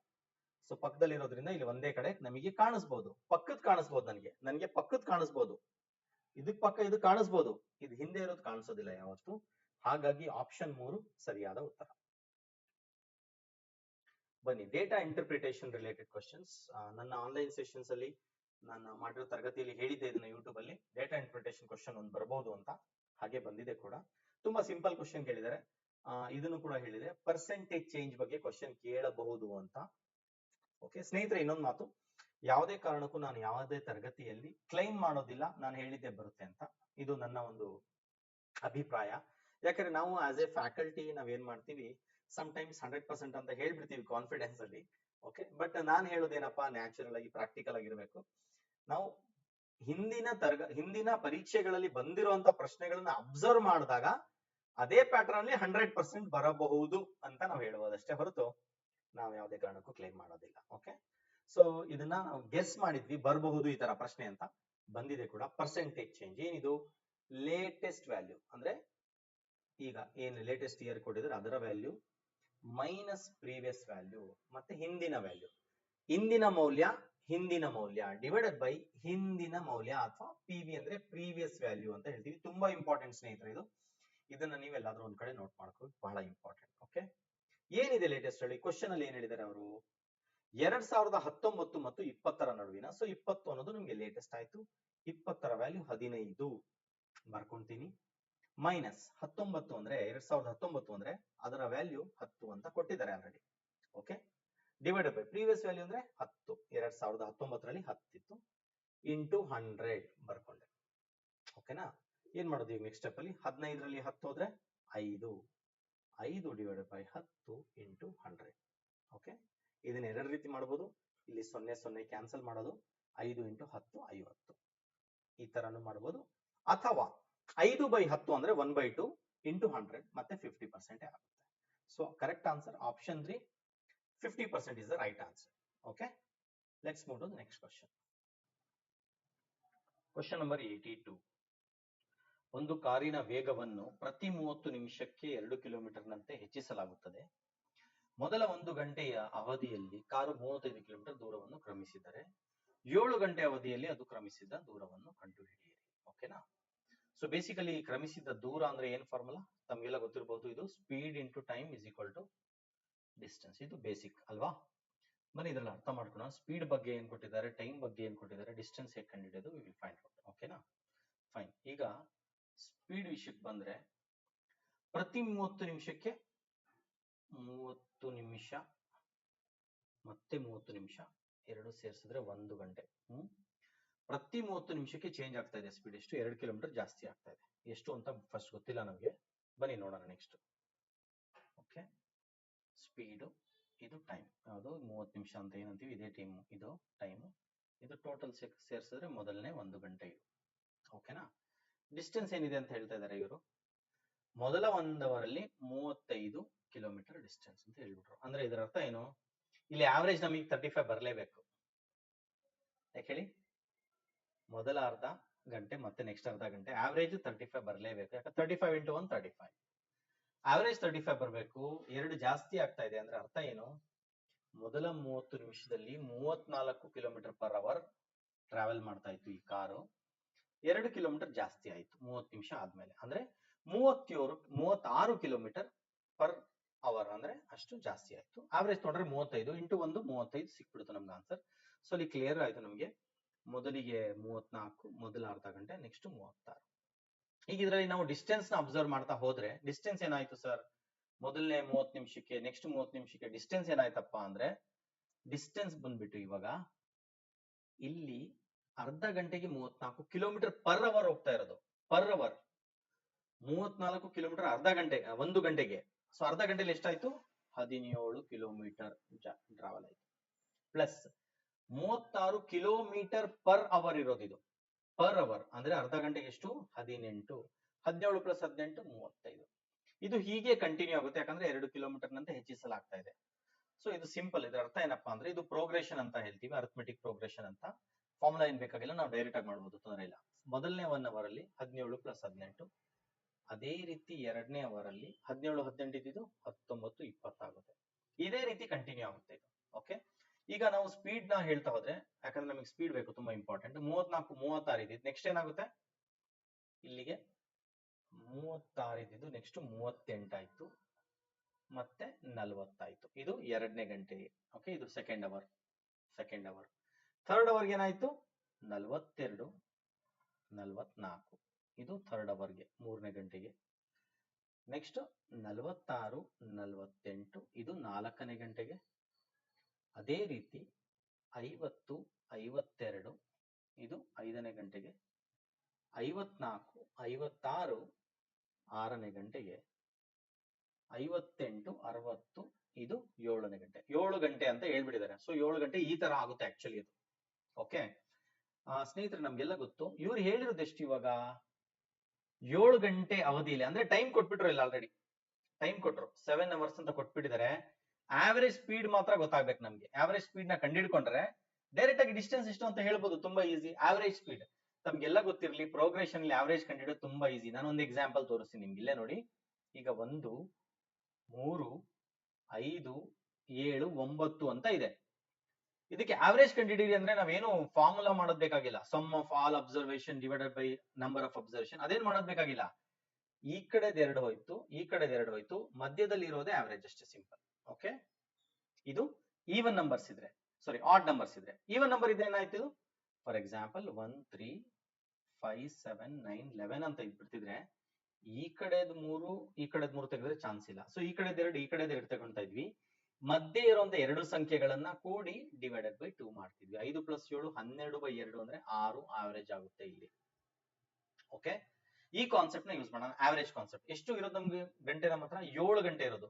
ಸೊ ಪಕ್ಕದಲ್ಲಿ ಇರೋದ್ರಿಂದ ಇಲ್ಲಿ ಒಂದೇ ಕಡೆ ನಮಗೆ ಕಾಣಿಸ್ಬೋದು, ಪಕ್ಕದ ಕಾಣಿಸ್ಬೋದು, ನನಗೆ ಪಕ್ಕದ ಕಾಣಿಸ್ಬೋದು, ಇದಕ್ ಪಕ್ಕ ಇದು ಕಾಣಿಸ್ಬೋದು, ಇದು ಹಿಂದೆ ಇರೋದು ಕಾಣಿಸೋದಿಲ್ಲ ಯಾವತ್ತು. ಹಾಗಾಗಿ ಆಪ್ಷನ್ 3 ಸರಿಯಾದ ಉತ್ತರ. ಬನ್ನಿ, ಡೇಟಾ ಇಂಟರ್ಪ್ರಿಟೇಷನ್ ರಿಲೇಟೆಡ್ ಕ್ವಶನ್ಸ್. ನನ್ನ ಆನ್ಲೈನ್ ಸೆಷನ್ಸ್ ಅಲ್ಲಿ ನಾನು ಮಾಡಿರೋ ತರಗತಿಯಲ್ಲಿ ಹೇಳಿದ್ದೆ ಇದನ್ನ ಯೂಟ್ಯೂಬ್ ಅಲ್ಲಿ ಡೇಟಾ ಇಂಟರ್ಪ್ರಿಟೇಷನ್ ಕ್ವಶನ್ ಒಂದು ಬರಬಹುದು ಅಂತ, ಹಾಗೆ ಬಂದಿದೆ ಕೂಡ. ತುಂಬಾ ಸಿಂಪಲ್ ಕ್ವಶನ್ ಕೇಳಿದ್ದಾರೆ. ಇದನ್ನು ಕೂಡ ಹೇಳಿದೆ, ಪರ್ಸೆಂಟೇಜ್ ಚೇಂಜ್ ಬಗ್ಗೆ ಕ್ವಶನ್ ಕೇಳಬಹುದು ಅಂತ. ಓಕೆ ಸ್ನೇಹಿತರೆ, ಇನ್ನೊಂದು ಮಾತು, ಯಾವುದೇ ಕಾರಣಕ್ಕೂ ನಾನು ಯಾವುದೇ ತರಗತಿಯಲ್ಲಿ ಕ್ಲೈಮ್ ಮಾಡೋದಿಲ್ಲ ನಾನು ಹೇಳಿದ್ದೆ ಬರುತ್ತೆ ಅಂತ. ಇದು ನನ್ನ ಒಂದು ಅಭಿಪ್ರಾಯ. ಯಾಕಂದ್ರೆ ನಾವು ಆಸ್ ಎ ಫ್ಯಾಕಲ್ಟಿ ನಾವೇನ್ ಮಾಡ್ತೀವಿ, ಸಮ್ ಟೈಮ್ಸ್ 100% ಅಂತ ಹೇಳ್ಬಿಡ್ತೀವಿ ಕಾನ್ಫಿಡೆನ್ಸ್ ಅಲ್ಲಿ. ಓಕೆ, ಬಟ್ ನಾನು ಹೇಳೋದೇನಪ್ಪಾ, ನ್ಯಾಚುರಲ್ ಆಗಿ ಪ್ರಾಕ್ಟಿಕಲ್ ಆಗಿರ್ಬೇಕು. ನಾವು ಹಿಂದಿನ ಪರೀಕ್ಷೆಗಳಲ್ಲಿ ಬಂದಿರುವಂತ ಪ್ರಶ್ನೆಗಳನ್ನ ಅಬ್ಸರ್ವ್ ಮಾಡಿದಾಗ ಅದೇ ಪ್ಯಾಟರ್ನ್ ಅಲ್ಲಿ 100% ಬರಬಹುದು ಅಂತ ನಾವು ಹೇಳ್ಬೋದಷ್ಟೇ ಹೊರತು ನಾವು ಯಾವುದೇ ಕಾರಣಕ್ಕೂ ಕ್ಲೈಮ್ ಮಾಡೋದಿಲ್ಲ. ಓಕೆ, ಸೊ ಇದನ್ನ ನಾವು ಗೆಸ್ ಮಾಡಿದ್ವಿ ಬರಬಹುದು ಈ ತರ ಪ್ರಶ್ನೆ ಅಂತ, ಬಂದಿದೆ ಕೂಡ. ಪರ್ಸೆಂಟೇಜ್ ಚೇಂಜ್ ಏನಿದು, ಲೇಟೆಸ್ಟ್ ವ್ಯಾಲ್ಯೂ ಅಂದ್ರೆ ಈಗ ಏನು ಲೇಟೆಸ್ಟ್ ಇಯರ್ ಕೊಟ್ಟಿದ್ರೆ ಅದರ ವ್ಯಾಲ್ಯೂ ಮೈನಸ್ ಪ್ರೀವಿಯಸ್ ವ್ಯಾಲ್ಯೂ ಮತ್ತೆ ಹಿಂದಿನ ವ್ಯಾಲ್ಯೂ, ಹಿಂದಿನ ಮೌಲ್ಯ ಡಿವೈಡೆಡ್ ಬೈ ಹಿಂದಿನ ಮೌಲ್ಯ ಅಥವಾ ಪಿ ವಿ ಅಂದ್ರೆ ಪ್ರೀವಿಯಸ್ ವ್ಯಾಲ್ಯೂ ಅಂತ ಹೇಳ್ತೀವಿ. ತುಂಬಾ ಇಂಪಾರ್ಟೆಂಟ್ ಸ್ನೇಹಿತರೆ ಇದು. ಇದನ್ನ ನೀವೆಲ್ಲಾದ್ರೂ ಒಂದ್ ಕಡೆ ನೋಟ್ ಮಾಡ್ಕೊಳ್ಳಿ, ಬಹಳ ಇಂಪಾರ್ಟೆಂಟ್. ಓಕೆ, ಏನಿದೆ ಲೇಟೆಸ್ಟ್ ಹೇಳಿ, ಕ್ವಶನ್ ಅಲ್ಲಿ ಏನ್ ಹೇಳಿದ್ದಾರೆ ಅವರು, 2019 ಮತ್ತು 20ರ ನಡುವಿನ, ಸೊ 20 ಅನ್ನೋದು ನಿಮ್ಗೆ ಲೇಟೆಸ್ಟ್ ಆಯ್ತು, 20ರ ವ್ಯಾಲ್ಯೂ 15 ಬರ್ಕೊಂತೀನಿ, ಮೈನಸ್ 19 ಅಂದ್ರೆ 2019 ಅಂದ್ರೆ ಅದರ ವ್ಯಾಲ್ಯೂ 10 ಅಂತ ಕೊಟ್ಟಿದ್ದಾರೆ already. Okay, divided by previous value ಅಂದ್ರೆ 10, 2019ರಲ್ಲಿ 10 ಇತ್ತು, ಇಂಟು 100 ಬರ್ಕೊಂಡೆ. ಓಕೆನಾ, ಏನ್ ಮಾಡೋದು ಈಗ ನೆಕ್ಸ್ಟ್ ಸ್ಟೆಪ್ ಅಲ್ಲಿ, 15ರಲ್ಲಿ 10 ಹೋದ್ರೆ 5 ಡಿವೈಡೆಡ್ ಬೈ 10 ಇಂಟು 100. ಓಕೆ, ಇದನ್ನ ಎರಡು ರೀತಿ ಮಾಡಬಹುದು, ಇಲ್ಲಿ 0 ಕ್ಯಾನ್ಸಲ್ ಮಾಡೋದು, 5 ಇಂಟು 10 50 ಈ ತರಾನು ಮಾಡಬಹುದು, ಅಥವಾ 5/10 ಅಂದ್ರೆ 1/2 ಇಂಟು 100 ಮತ್ತೆ 50% ಆಗುತ್ತೆ. So correct answer option 3, 50% is the right answer. Okay, let's move to the next question. Question number 82. ಒಂದು ಕಾರಿನ ವೇಗವನ್ನು ಪ್ರತಿ 30 ನಿಮಿಷಕ್ಕೆ 2 ಕಿಲೋಮೀಟರ್ನಂತೆ ಹೆಚ್ಚಿಸಲಾಗುತ್ತದೆ. ಮೊದಲ 1 ಗಂಟೆಯ ಅವಧಿಯಲ್ಲಿ ಕಾರು 35 ಕಿಲೋಮೀಟರ್ ದೂರವನ್ನು ಕ್ರಮಿಸಿದರೆ 7 ಗಂಟೆ ಅವಧಿಯಲ್ಲಿ ಅದು ಕ್ರಮಿಸಿದ ದೂರವನ್ನು ಕಂಡುಹಿಡಿಯಿರಿ. ಓಕೆನಾ, ಸೊ ಬೇಸಿಕಲಿ ಕ್ರಮಿಸಿದ ದೂರ ಅಂದ್ರೆ ಏನ್ ಫಾರ್ಮುಲಾ ತಮಗೆಲ್ಲ ಗೊತ್ತಿರಬಹುದು, ಇದು speed into time is equal to distance. ಇದು ಬೇಸಿಕ್ ಅಲ್ವಾ. ಬನ್ನಿ ಇದ್ರಲ್ಲಿ ಅರ್ಥ ಮಾಡ್ಕೊಳ್ಳೋಣ. ಸ್ಪೀಡ್ ಬಗ್ಗೆ ಏನ್ ಕೊಟ್ಟಿದ್ದಾರೆ, ಟೈಮ್ ಬಗ್ಗೆ ಏನ್ ಕೊಟ್ಟಿದ್ದಾರೆ, ಡಿಸ್ಟೆನ್ಸ್ ಹೇಗೆ ಕಂಡುಹಿಡಿಯೋದು, ವಿ ವಿಲ್ ಫೈಂಡ್ ಔಟ್. ಓಕೆನಾ, ಫೈನ್. ಈಗ ಸ್ಪೀಡ್ ವಿಷಯಕ್ಕೆ ಬಂದ್ರೆ, ಪ್ರತಿ 30 ನಿಮಿಷಕ್ಕೆ 30 ನಿಮಿಷ ಮತ್ತೆ 30 ನಿಮಿಷ ಎರಡು ಸೇರಿಸಿದ್ರೆ 1 ಗಂಟೆ. ಪ್ರತಿ 30 ನಿಮಿಷಕ್ಕೆ ಚೇಂಜ್ ಆಗ್ತಾ ಇದೆ ಸ್ಪೀಡ್. ಎಷ್ಟು, 2 ಕಿಲೋಮೀಟರ್ ಜಾಸ್ತಿ ಆಗ್ತಾ ಇದೆ. ಎಷ್ಟು ಅಂತ ಫಸ್ಟ್ ಗೊತ್ತಿಲ್ಲ ನಮಗೆ, ಬನ್ನಿ ನೋಡೋಣ ನೆಕ್ಸ್ಟ್. ಓಕೆ, ಸ್ಪೀಡು, ಇದು ಟೈಮ್, ಅದು 30 ನಿಮಿಷ ಅಂತ ಏನಂತೀವಿ, ಇದೇ ಟೈಮ್, ಇದು ಟೈಮ್, ಇದು ಟೋಟಲ್ ಸೇರಿಸಿದ್ರೆ ಮೊದಲನೇ 1 ಗಂಟೆ ಇದು. ಓಕೆನಾ, ಡಿಸ್ಟೆನ್ಸ್ ಏನಿದೆ ಅಂತ ಹೇಳ್ತಾ ಇದ್ದಾರೆ ಇವರು, ಮೊದಲ 1 ಅವರಲ್ಲಿ 35 ಕಿಲೋಮೀಟರ್ ಡಿಸ್ಟೆನ್ಸ್ ಅಂತ ಹೇಳ್ಬಿಟ್ರು. ಅಂದ್ರೆ ಇದರ ಅರ್ಥ ಏನು, ಇಲ್ಲಿ ಆವರೇಜ್ ನಮಗೆ 35 ಬರಲೇಬೇಕು. ಯಾಕೆ ಹೇಳಿ, ಮೊದಲ ಅರ್ಧ ಗಂಟೆ ಮತ್ತೆ ನೆಕ್ಸ್ಟ್ ಅರ್ಧ ಗಂಟೆ ಆವರೇಜ್ 35 ಬರಲೇಬೇಕು. ಯಾಕೆ 35 ಇಂಟು 1 35, ಆವರೇಜ್ 35 ಬರಬೇಕು. 2 ಜಾಸ್ತಿ ಆಗ್ತಾ ಇದೆ ಅಂದ್ರೆ ಅರ್ಥ ಏನು, ಮೊದಲ 30 ನಿಮಿಷದಲ್ಲಿ 34 ಕಿಲೋಮೀಟರ್ ಪರ್ ಅವರ್ ಟ್ರಾವೆಲ್ ಮಾಡ್ತಾ ಇತ್ತು ಈ ಕಾರು, 2 ಕಿಲೋಮೀಟರ್ ಜಾಸ್ತಿ ಆಯ್ತು 30 ನಿಮಿಷ ಆದ್ಮೇಲೆ, ಅಂದ್ರೆ 36 ಕಿಲೋಮೀಟರ್ ಪರ್ ಅವರ್ ಅಂದ್ರೆ ಅಷ್ಟು ಜಾಸ್ತಿ ಆಯ್ತು. ಆವರೇಜ್ ತೊಗೊಂಡ್ರೆ 35 ಇಂಟು 1 35 ಸಿಕ್ಬಿಡುತ್ತೆ ನಮ್ಗೆ ಆನ್ಸರ್. ಸೊ ಅಲ್ಲಿ ಕ್ಲಿಯರ್ ಆಯ್ತು ನಮಗೆ, ಮೊದಲಿಗೆ 34, ಮೊದಲ ಅರ್ಧ ಗಂಟೆ, ನೆಕ್ಸ್ಟ್ 36. ಈಗ ಇದರಲ್ಲಿ ನಾವು ಡಿಸ್ಟೆನ್ಸ್ ನ ಅಬ್ಸರ್ವ್ ಮಾಡ್ತಾ ಹೋದ್ರೆ, ಡಿಸ್ಟೆನ್ಸ್ ಏನಾಯ್ತು ಸರ್, ಮೊದಲನೇ 30 ನಿಮಿಷಕ್ಕೆ ನೆಕ್ಸ್ಟ್ 30 ನಿಮಿಷಕ್ಕೆ ಡಿಸ್ಟೆನ್ಸ್ ಏನಾಯ್ತಪ್ಪ ಅಂದ್ರೆ, ಡಿಸ್ಟೆನ್ಸ್ ಬಂದ್ಬಿಟ್ಟು ಇವಾಗ ಇಲ್ಲಿ ಅರ್ಧ ಗಂಟೆಗೆ 34 ಕಿಲೋಮೀಟರ್ ಪರ್ ಅವರ್ ಹೋಗ್ತಾ ಇರೋದು. ಪರ್ ಅವರ್ 34 ಕಿಲೋಮೀಟರ್ ಅರ್ಧ ಗಂಟೆ, 1 ಗಂಟೆಗೆ. ಸೊ ಅರ್ಧ ಗಂಟೆಲಿ ಎಷ್ಟಾಯ್ತು, 17 ಕಿಲೋಮೀಟರ್ ಟ್ರಾವೆಲ್ ಆಯ್ತು. ಪ್ಲಸ್ 36 ಕಿಲೋಮೀಟರ್ ಪರ್ ಅವರ್ ಇರೋದು ಇದು, ಪರ್ ಅವರ್ ಅಂದ್ರೆ ಅರ್ಧ ಗಂಟೆಗೆ ಎಷ್ಟು, 18, 17 ಪ್ಲಸ್ 18 35. ಇದು ಹೀಗೆ ಕಂಟಿನ್ಯೂ ಆಗುತ್ತೆ, ಯಾಕಂದ್ರೆ 2 ಕಿಲೋಮೀಟರ್ ನಂತೆ ಹೆಚ್ಚಿಸಲಾಗ್ತಾ ಇದೆ. ಸೊ ಇದು ಸಿಂಪಲ್. ಇದರ ಅರ್ಥ ಏನಪ್ಪಾ ಅಂದ್ರೆ, ಇದು ಪ್ರೋಗ್ರೆಷನ್ ಅಂತ ಹೇಳ್ತೀವಿ, ಅರಿಥಮೆಟಿಕ್ ಪ್ರೋಗ್ರೆಷನ್ ಅಂತ. ಫಾರ್ಮುಲಾ ಏನ್ ಬೇಕಾಗಿಲ್ಲ, ನಾವು ಡೈರೆಕ್ಟ್ ಆಗಿ ಮಾಡ್ಬೋದು, ತೊಂದರೆ ಇಲ್ಲ. ಮೊದಲನೇ 1 ಅವರ್ ಅಲ್ಲಿ 17 + 18, ಅದೇ ರೀತಿ ಎರಡನೇ ಅವರ್ ಅಲ್ಲಿ 17 18 ಇದ್ದು 19 20 ಆಗುತ್ತೆ. ಇದೇ ರೀತಿ ಕಂಟಿನ್ಯೂ ಆಗುತ್ತೆ ಇದು. ಓಕೆ, ಈಗ ನಾವು ಸ್ಪೀಡ್ ನ ಹೇಳ್ತಾ ಹೋದ್ರೆ, ಯಾಕಂದ್ರೆ ನಮಗೆ ಸ್ಪೀಡ್ ಬೇಕು, ತುಂಬಾ ಇಂಪಾರ್ಟೆಂಟ್. 34 36 ಇದ್ದಿದ್ದು ನೆಕ್ಸ್ಟ್ ಏನಾಗುತ್ತೆ, ಇಲ್ಲಿಗೆ 36 ಇದ್ದಿದ್ದು ನೆಕ್ಸ್ಟ್ 38 ಆಯ್ತು, ಮತ್ತೆ 40 ಆಯ್ತು. ಇದು ಎರಡನೇ ಗಂಟೆಗೆ. ಓಕೆ, ಇದು ಸೆಕೆಂಡ್ ಅವರ್. ಥರ್ಡ್ ಅವರ್ಗೆ ಏನಾಯ್ತು, 42 44, ಇದು ಥರ್ಡ್ ಅವರ್ಗೆ, ಮೂರನೇ ಗಂಟೆಗೆ. ನೆಕ್ಸ್ಟ್ 46 48, ಇದು ನಾಲ್ಕನೇ ಗಂಟೆಗೆ. ಅದೇ ರೀತಿ 50 52, ಇದು ಐದನೇ ಗಂಟೆಗೆ. 54 56 ಆರನೇ ಗಂಟೆಗೆ. 58 60, ಇದು ಏಳನೇ ಗಂಟೆ. 7 ಗಂಟೆ ಅಂತ ಹೇಳ್ಬಿಟ್ಟಿದ್ದಾರೆ. ಸೊ 7 ಗಂಟೆ ಈ ತರ ಆಗುತ್ತೆ ಆಕ್ಚುಲಿ ಇದು. ಓಕೆ ಸ್ನೇಹಿತರೆ, ನಮ್ಗೆಲ್ಲ ಗೊತ್ತು. ಇವ್ರು ಹೇಳಿರೋದು ಎಷ್ಟು ಇವಾಗ, 7 ಗಂಟೆ ಅವಧಿಯಲ್ಲಿ, ಅಂದ್ರೆ ಟೈಮ್ ಕೊಟ್ಬಿಟ್ರು ಇಲ್ಲ, ಆಲ್ರೆಡಿ ಟೈಮ್ ಕೊಟ್ರು, 7 ಅವರ್ಸ್ ಅಂತ ಕೊಟ್ಬಿಟ್ಟಿದ್ದಾರೆ. ಆವರೇಜ್ ಸ್ಪೀಡ್ ಮಾತ್ರ ಗೊತ್ತಾಗ್ಬೇಕು ನಮ್ಗೆ. ಆವರೇಜ್ ಸ್ಪೀಡ್ ನ ಕಂಡಿಡ್ಕೊಂಡ್ರೆ ಡೈರೆಕ್ಟ್ ಆಗಿ ಡಿಸ್ಟೆನ್ಸ್ ಎಷ್ಟು ಅಂತ ಹೇಳ್ಬೋದು, ತುಂಬಾ ಈಸಿ. ಆವರೇಜ್ ಸ್ಪೀಡ್ ನಮ್ಗೆಲ್ಲ ಗೊತ್ತಿರಲಿ, ಪ್ರೋಗ್ರೆಷನ್ ಅಲ್ಲಿ ಆವರೇಜ್ ಕಂಡಿಡೋದು ತುಂಬಾ ಈಸಿ. ನಾನು ಒಂದು ಎಕ್ಸಾಂಪಲ್ ತೋರಿಸ್ತೀನಿ ನಿಮ್ಗೆ, ಇಲ್ಲೇ ನೋಡಿ. ಈಗ 1 3 5 7 9 ಅಂತ ಇದೆ. ಇದಕ್ಕೆ ಆವರೇಜ್ ಕಂಡಿಡೀರಿ ಅಂದ್ರೆ ನಾವೇನು ಫಾರ್ಮುಲಾ ಮಾಡೋದ್ ಬೇಕಾಗಿಲ್ಲ. Sum of all observation divided by number of observation, ಅದೇನ್ ಮಾಡೋದ್ ಬೇಕಾಗಿಲ್ಲ. ಈ ಕಡೆದ 2 ಹೋಯ್ತು, ಈ ಕಡೆದ 2 ಹೋಯ್ತು, ಮಧ್ಯದಲ್ಲಿ ಇರೋದೇ ಆವರೇಜ್ ಅಷ್ಟೇ, ಸಿಂಪಲ್. ಓಕೆ, ಇದು ಈವನ್ ನಂಬರ್ಸ್ ಇದ್ರೆ, ಸಾರಿ ಆಡ್ ನಂಬರ್ಸ್ ಇದ್ರೆ. ಈವನ್ ನಂಬರ್ ಇದ್ರೆ ಏನಾಯ್ತು, ಫಾರ್ ಎಕ್ಸಾಂಪಲ್ 1 3 5 7 9 11 ಅಂತ ಇದ್ಬಿಡ್ತಿದ್ರೆ, ಈ ಕಡೆದ್ 3 ಈ ಕಡೆದ್ 3 ತೆಗೆದ್ರೆ ಚಾನ್ಸ್ ಇಲ್ಲ. ಸೊ ಈ ಕಡೆದ್ 2 ಈ ಕಡೆದ್ 2 ತಗೊಂತಾ ಇದ್ವಿ. ಮಧ್ಯೆ ಇರುವಂತ ಎರಡು ಸಂಖ್ಯೆಗಳನ್ನ ಕೂಡಿ ಡಿವೈಡೆಡ್ ಬೈ 2 ಮಾಡ್ತಿದ್ವಿ. 5 + 7 12/2 ಅಂದ್ರೆ 6 ಆವರೇಜ್ ಆಗುತ್ತೆ ಇಲ್ಲಿ. ಓಕೆ, ಈ ಕಾನ್ಸೆಪ್ಟ್ ನ ಯೂಸ್ ಮಾಡೋಣ. ಆವರೇಜ್ ಕಾನ್ಸೆಪ್ಟ್ ಎಷ್ಟು ಇರೋದು ನಮ್ಗೆ ಗಂಟೆ, ನಮ್ಮ ಹತ್ರ 7 ಗಂಟೆ ಇರೋದು.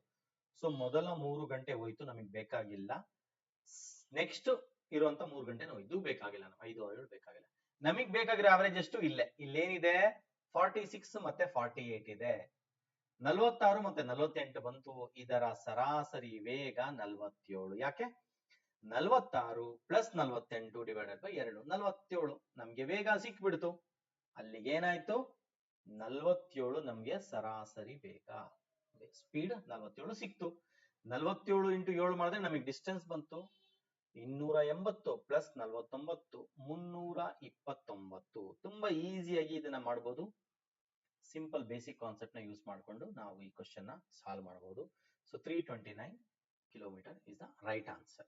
ಸೊ ಮೊದಲ 3 ಗಂಟೆ ಹೋಯ್ತು, ನಮಗೆ ಬೇಕಾಗಿಲ್ಲ. ನೆಕ್ಸ್ಟ್ ಇರುವಂತ 3 ಗಂಟೆ ಇದು ಬೇಕಾಗಿಲ್ಲ, 5 6 ಬೇಕಾಗಿಲ್ಲ. ನಮಗ್ ಬೇಕಾಗಿರೋ ಆವರೇಜ್ ಎಷ್ಟು, ಇಲ್ಲೇನಿದೆ 46 ಮತ್ತೆ 48 ಇದೆ. 46 ಮತ್ತೆ 48 ಬಂತು. ಇದರ ಸರಾಸರಿ ವೇಗ 47. ಯಾಕೆ, 46 + 48 ಡಿವೈಡೆಡ್ ಬೈ 2, 47. ನಮ್ಗೆ ವೇಗ ಸಿಕ್ಬಿಡ್ತು. ಅಲ್ಲಿಗೆ ಏನಾಯ್ತು, 47 ನಮ್ಗೆ ಸರಾಸರಿ ವೇಗ, ಸ್ಪೀಡ್ 47 ಸಿಕ್ತು. 47 × 7 ಮಾಡಿದ್ರೆ ನಮಗೆ ಡಿಸ್ಟೆನ್ಸ್ ಬಂತು 280 + 49 329. ತುಂಬಾ ಈಸಿಯಾಗಿ ಇದನ್ನ ಮಾಡಬಹುದು. ಸಿಂಪಲ್ ಬೇಸಿಕ್ ಕಾನ್ಸೆಪ್ಟ್ ನ ಯೂಸ್ ಮಾಡಿಕೊಂಡು ನಾವು ಈ ಕ್ವಶನ್ ನ ಸಾಲ್ವ್ ಮಾಡಬಹುದು. So 329 kilometre is the right answer.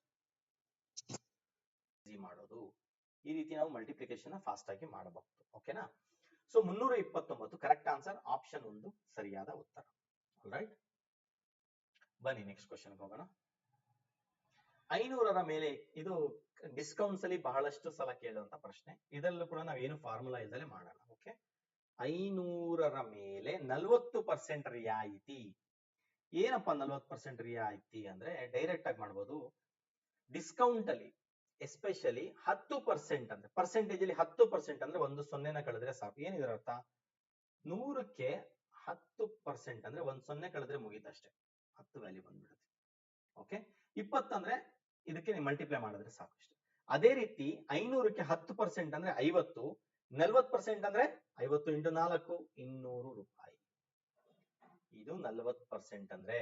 Easy ಮಾಡೋದು, ಈ ರೀತಿ ನಾವು ಮಲ್ಟಿಪ್ಲಿಕೇಶನ್ ನ ಫಾಸ್ಟ್ ಆಗಿ ಮಾಡಬಹುದು. ಓಕೆನಾ. ಸೊ 329 ಕರೆಕ್ಟ್ ಆನ್ಸರ್, ಆಪ್ಷನ್ 1 ಸರಿಯಾದ ಉತ್ತರ. ಆಲ್ರೈಟ್, ಬನ್ನಿ ನೆಕ್ಸ್ಟ್ ಕ್ವಶನ್ ಹೋಗೋಣ. 500ರ ಮೇಲೆ, ಇದು ಡಿಸ್ಕೌಂಟ್ಸ್ ಅಲ್ಲಿ ಬಹಳಷ್ಟು ಸಲ ಕೇಳುವಂತ ಪ್ರಶ್ನೆ. ಇದರಲ್ಲೂ ಕೂಡ ನಾವೇನು ಫಾರ್ಮುಲಾ ಇಲ್ಲದೆ ಮಾಡೋಣ. ಓಕೆ, 500ರ ಮೇಲೆ 40% ರಿಯಾಯಿತಿ. ಏನಪ್ಪಾ 40% ರಿಯಾಯಿತಿ ಅಂದ್ರೆ ಡೈರೆಕ್ಟ್ ಆಗಿ ಮಾಡ್ಬೋದು. ಡಿಸ್ಕೌಂಟ್ ಅಲ್ಲಿ ಎಸ್ಪೆಷಲಿ 10% ಅಂದ್ರೆ ಪರ್ಸೆಂಟೇಜ್ ಅಲ್ಲಿ 10% ಅಂದ್ರೆ ಒಂದು ಸೊನ್ನೆನ ಕಳೆದ್ರೆ ಸಾಕು. ಏನಿದ್ರ ಅರ್ಥ, 100ಕ್ಕೆ 10% ಅಂದ್ರೆ ಒಂದು ಸೊನ್ನೆ ಕಳೆದ್ರೆ ಮುಗೀತಷ್ಟೇ, 10 ವ್ಯಾಲ್ಯೂ ಬಂದ್ಬಿಡುತ್ತೆ. ಓಕೆ, 20 ಅಂದ್ರೆ ಇದಕ್ಕೆ ನೀವು ಮಲ್ಟಿಪ್ಲೈ ಮಾಡಿದ್ರೆ ಸಾಕಷ್ಟೇ. ಅದೇ ರೀತಿ 500ಕ್ಕೆ 10% ಅಂದ್ರೆ 50, 40% ಅಂದ್ರೆ 50 × 4 200 ರೂಪಾಯಿ. ಇದು 40% ಅಂದ್ರೆ.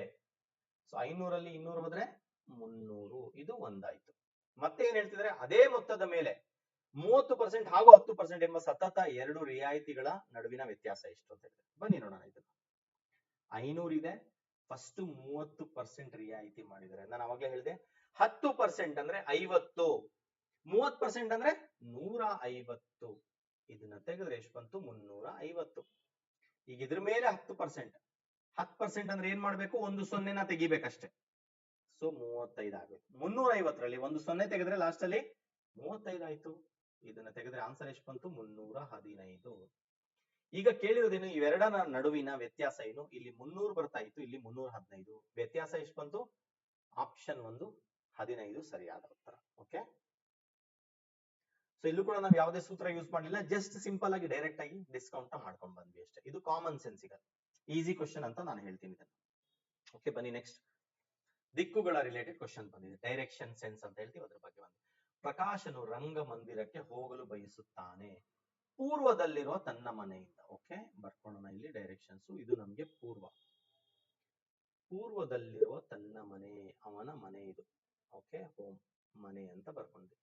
ಸೊ 500ರಲ್ಲಿ 200 ಹೋದ್ರೆ 300, ಇದು ಒಂದಾಯ್ತು. ಮತ್ತೆ ಏನ್ ಹೇಳ್ತಿದ್ರೆ, ಅದೇ ಮೊತ್ತದ ಮೇಲೆ 30% ಹಾಗೂ 10% ಎಂಬ ಸತತ ಎರಡು ರಿಯಾಯಿತಿಗಳ ನಡುವಿನ ವ್ಯತ್ಯಾಸ ಎಷ್ಟು ಅಂತ ಹೇಳಿದ್ರೆ, ಬನ್ನಿ ನೋಡೋಣ. ಇದು 500 ಇದೆ, ಫಸ್ಟ್ 30% ರಿಯಾಯಿತಿ ಮಾಡಿದರೆ. ನಾನು ಅವಾಗಲೇ ಹೇಳಿದೆ 10% ಅಂದ್ರೆ 50, 30% ಅಂದ್ರೆ 150. ಇದನ್ನ ತೆಗೆದ್ರೆ ಎಷ್ಟು ಬಂತು, 350. ಈಗ ಇದ್ರ ಮೇಲೆ 10%, 10% ಅಂದ್ರೆ ಏನ್ ಮಾಡ್ಬೇಕು, ಒಂದು ಸೊನ್ನೆನ ತೆಗಿಬೇಕಷ್ಟೇ. ಸೊ 35 ಆಗುತ್ತೆ. 350ರಲ್ಲಿ ಒಂದು ಸೊನ್ನೆ ತೆಗೆದ್ರೆ ಲಾಸ್ಟ್ ಅಲ್ಲಿ 35 ಆಯ್ತು. ಇದನ್ನ ತೆಗೆದ್ರೆ ಆನ್ಸರ್ ಎಷ್ಟು ಬಂತು, 315. ಈಗ ಕೇಳಿರೋದೇನು, ಇವೆರಡರ ನಡುವಿನ ವ್ಯತ್ಯಾಸ ಏನು. ಇಲ್ಲಿ 300 ಬರ್ತಾ ಇತ್ತು, ಇಲ್ಲಿ 315. ವ್ಯತ್ಯಾಸ ಎಷ್ಟು ಬಂತು, ಆಪ್ಷನ್ 1 15 ಸರಿಯಾದ ಉತ್ತರ. ಓಕೆ, ಸೊ ಇಲ್ಲೂ ಕೂಡ ನಾವು ಯಾವುದೇ ಸೂತ್ರ ಯೂಸ್ ಮಾಡಲಿಲ್ಲ, ಜಸ್ಟ್ ಸಿಂಪಲ್ ಆಗಿ ಡೈರೆಕ್ಟ್ ಆಗಿ ಡಿಸ್ಕೌಂಟ್ ಮಾಡ್ಕೊಂಡು ಬಂದ್ವಿ ಅಷ್ಟೇ. ಇದು ಕಾಮನ್ ಸೆನ್ಸ್ ಸಿಗತ್ತೆ, ಈಸಿ ಕ್ವಶನ್ ಅಂತ ನಾನು ಹೇಳ್ತೀನಿ ಇದನ್ನ. ಓಕೆ, ಬನ್ನಿ ನೆಕ್ಸ್ಟ್. ದಿಕ್ಕುಗಳ ರಿಲೇಟೆಡ್ ಕ್ವಶನ್ ಬಂದಿದೆ, ಡೈರೆಕ್ಷನ್ ಸೆನ್ಸ್ ಅಂತ ಹೇಳ್ತೀವಿ, ಅದ್ರ ಬಗ್ಗೆ ಬಂದು ಪ್ರಕಾಶನು ರಂಗಮಂದಿರಕ್ಕೆ ಹೋಗಲು ಬಯಸುತ್ತಾನೆ ಪೂರ್ವದಲ್ಲಿರುವ ತನ್ನ ಮನೆಯಿಂದ. ಓಕೆ, ಬರ್ಕೊಳ್ಳೋಣ ಇಲ್ಲಿ ಡೈರೆಕ್ಷನ್ಸ್. ಇದು ನಮ್ಗೆ ಪೂರ್ವದಲ್ಲಿರುವ ತನ್ನ ಮನೆ, ಅವನ ಮನೆ ಇದು. ಓಕೆ, ಹೋಮ್, ಮನೆ ಅಂತ ಬರ್ಕೊಂಡ್ವಿ.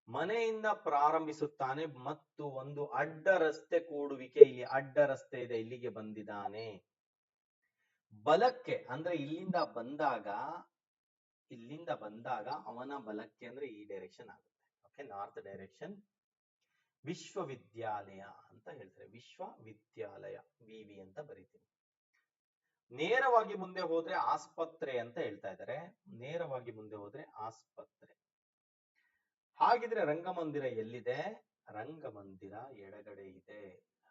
ಮನೆಯಿಂದ ಪ್ರಾರಂಭಿಸುತ್ತಾನೆ ಮತ್ತು ಒಂದು ಅಡ್ಡ ರಸ್ತೆ ಕೂಡುವಿಕೆ, ಇಲ್ಲಿ ಅಡ್ಡ ರಸ್ತೆ ಇದೆ, ಇಲ್ಲಿಗೆ ಬಂದಿದ್ದಾನೆ. ಬಲಕ್ಕೆ ಅಂದ್ರೆ ಇಲ್ಲಿಂದ ಬಂದಾಗ ಅವನ ಬಲಕ್ಕೆ ಅಂದ್ರೆ ಈ ಡೈರೆಕ್ಷನ್ ಆಗುತ್ತೆ. Okay, north direction. ವಿಶ್ವವಿದ್ಯಾಲಯ ಅಂತ ಹೇಳ್ತಾರೆ, ವಿಶ್ವವಿದ್ಯಾಲಯ, ವಿವಿ ಅಂತ ಬರೀತೀನಿ. ನೇರವಾಗಿ ಮುಂದೆ ಹೋದ್ರೆ ಆಸ್ಪತ್ರೆ ಅಂತ ಹೇಳ್ತಾ ಇದ್ದಾರೆ, ನೇರವಾಗಿ ಮುಂದೆ ಹೋದ್ರೆ ಆಸ್ಪತ್ರೆ. ಹಾಗಿದ್ರೆ ರಂಗಮಂದಿರ ಎಲ್ಲಿದೆ? ರಂಗಮಂದಿರ ಎಡಗಡೆ ಇದೆ.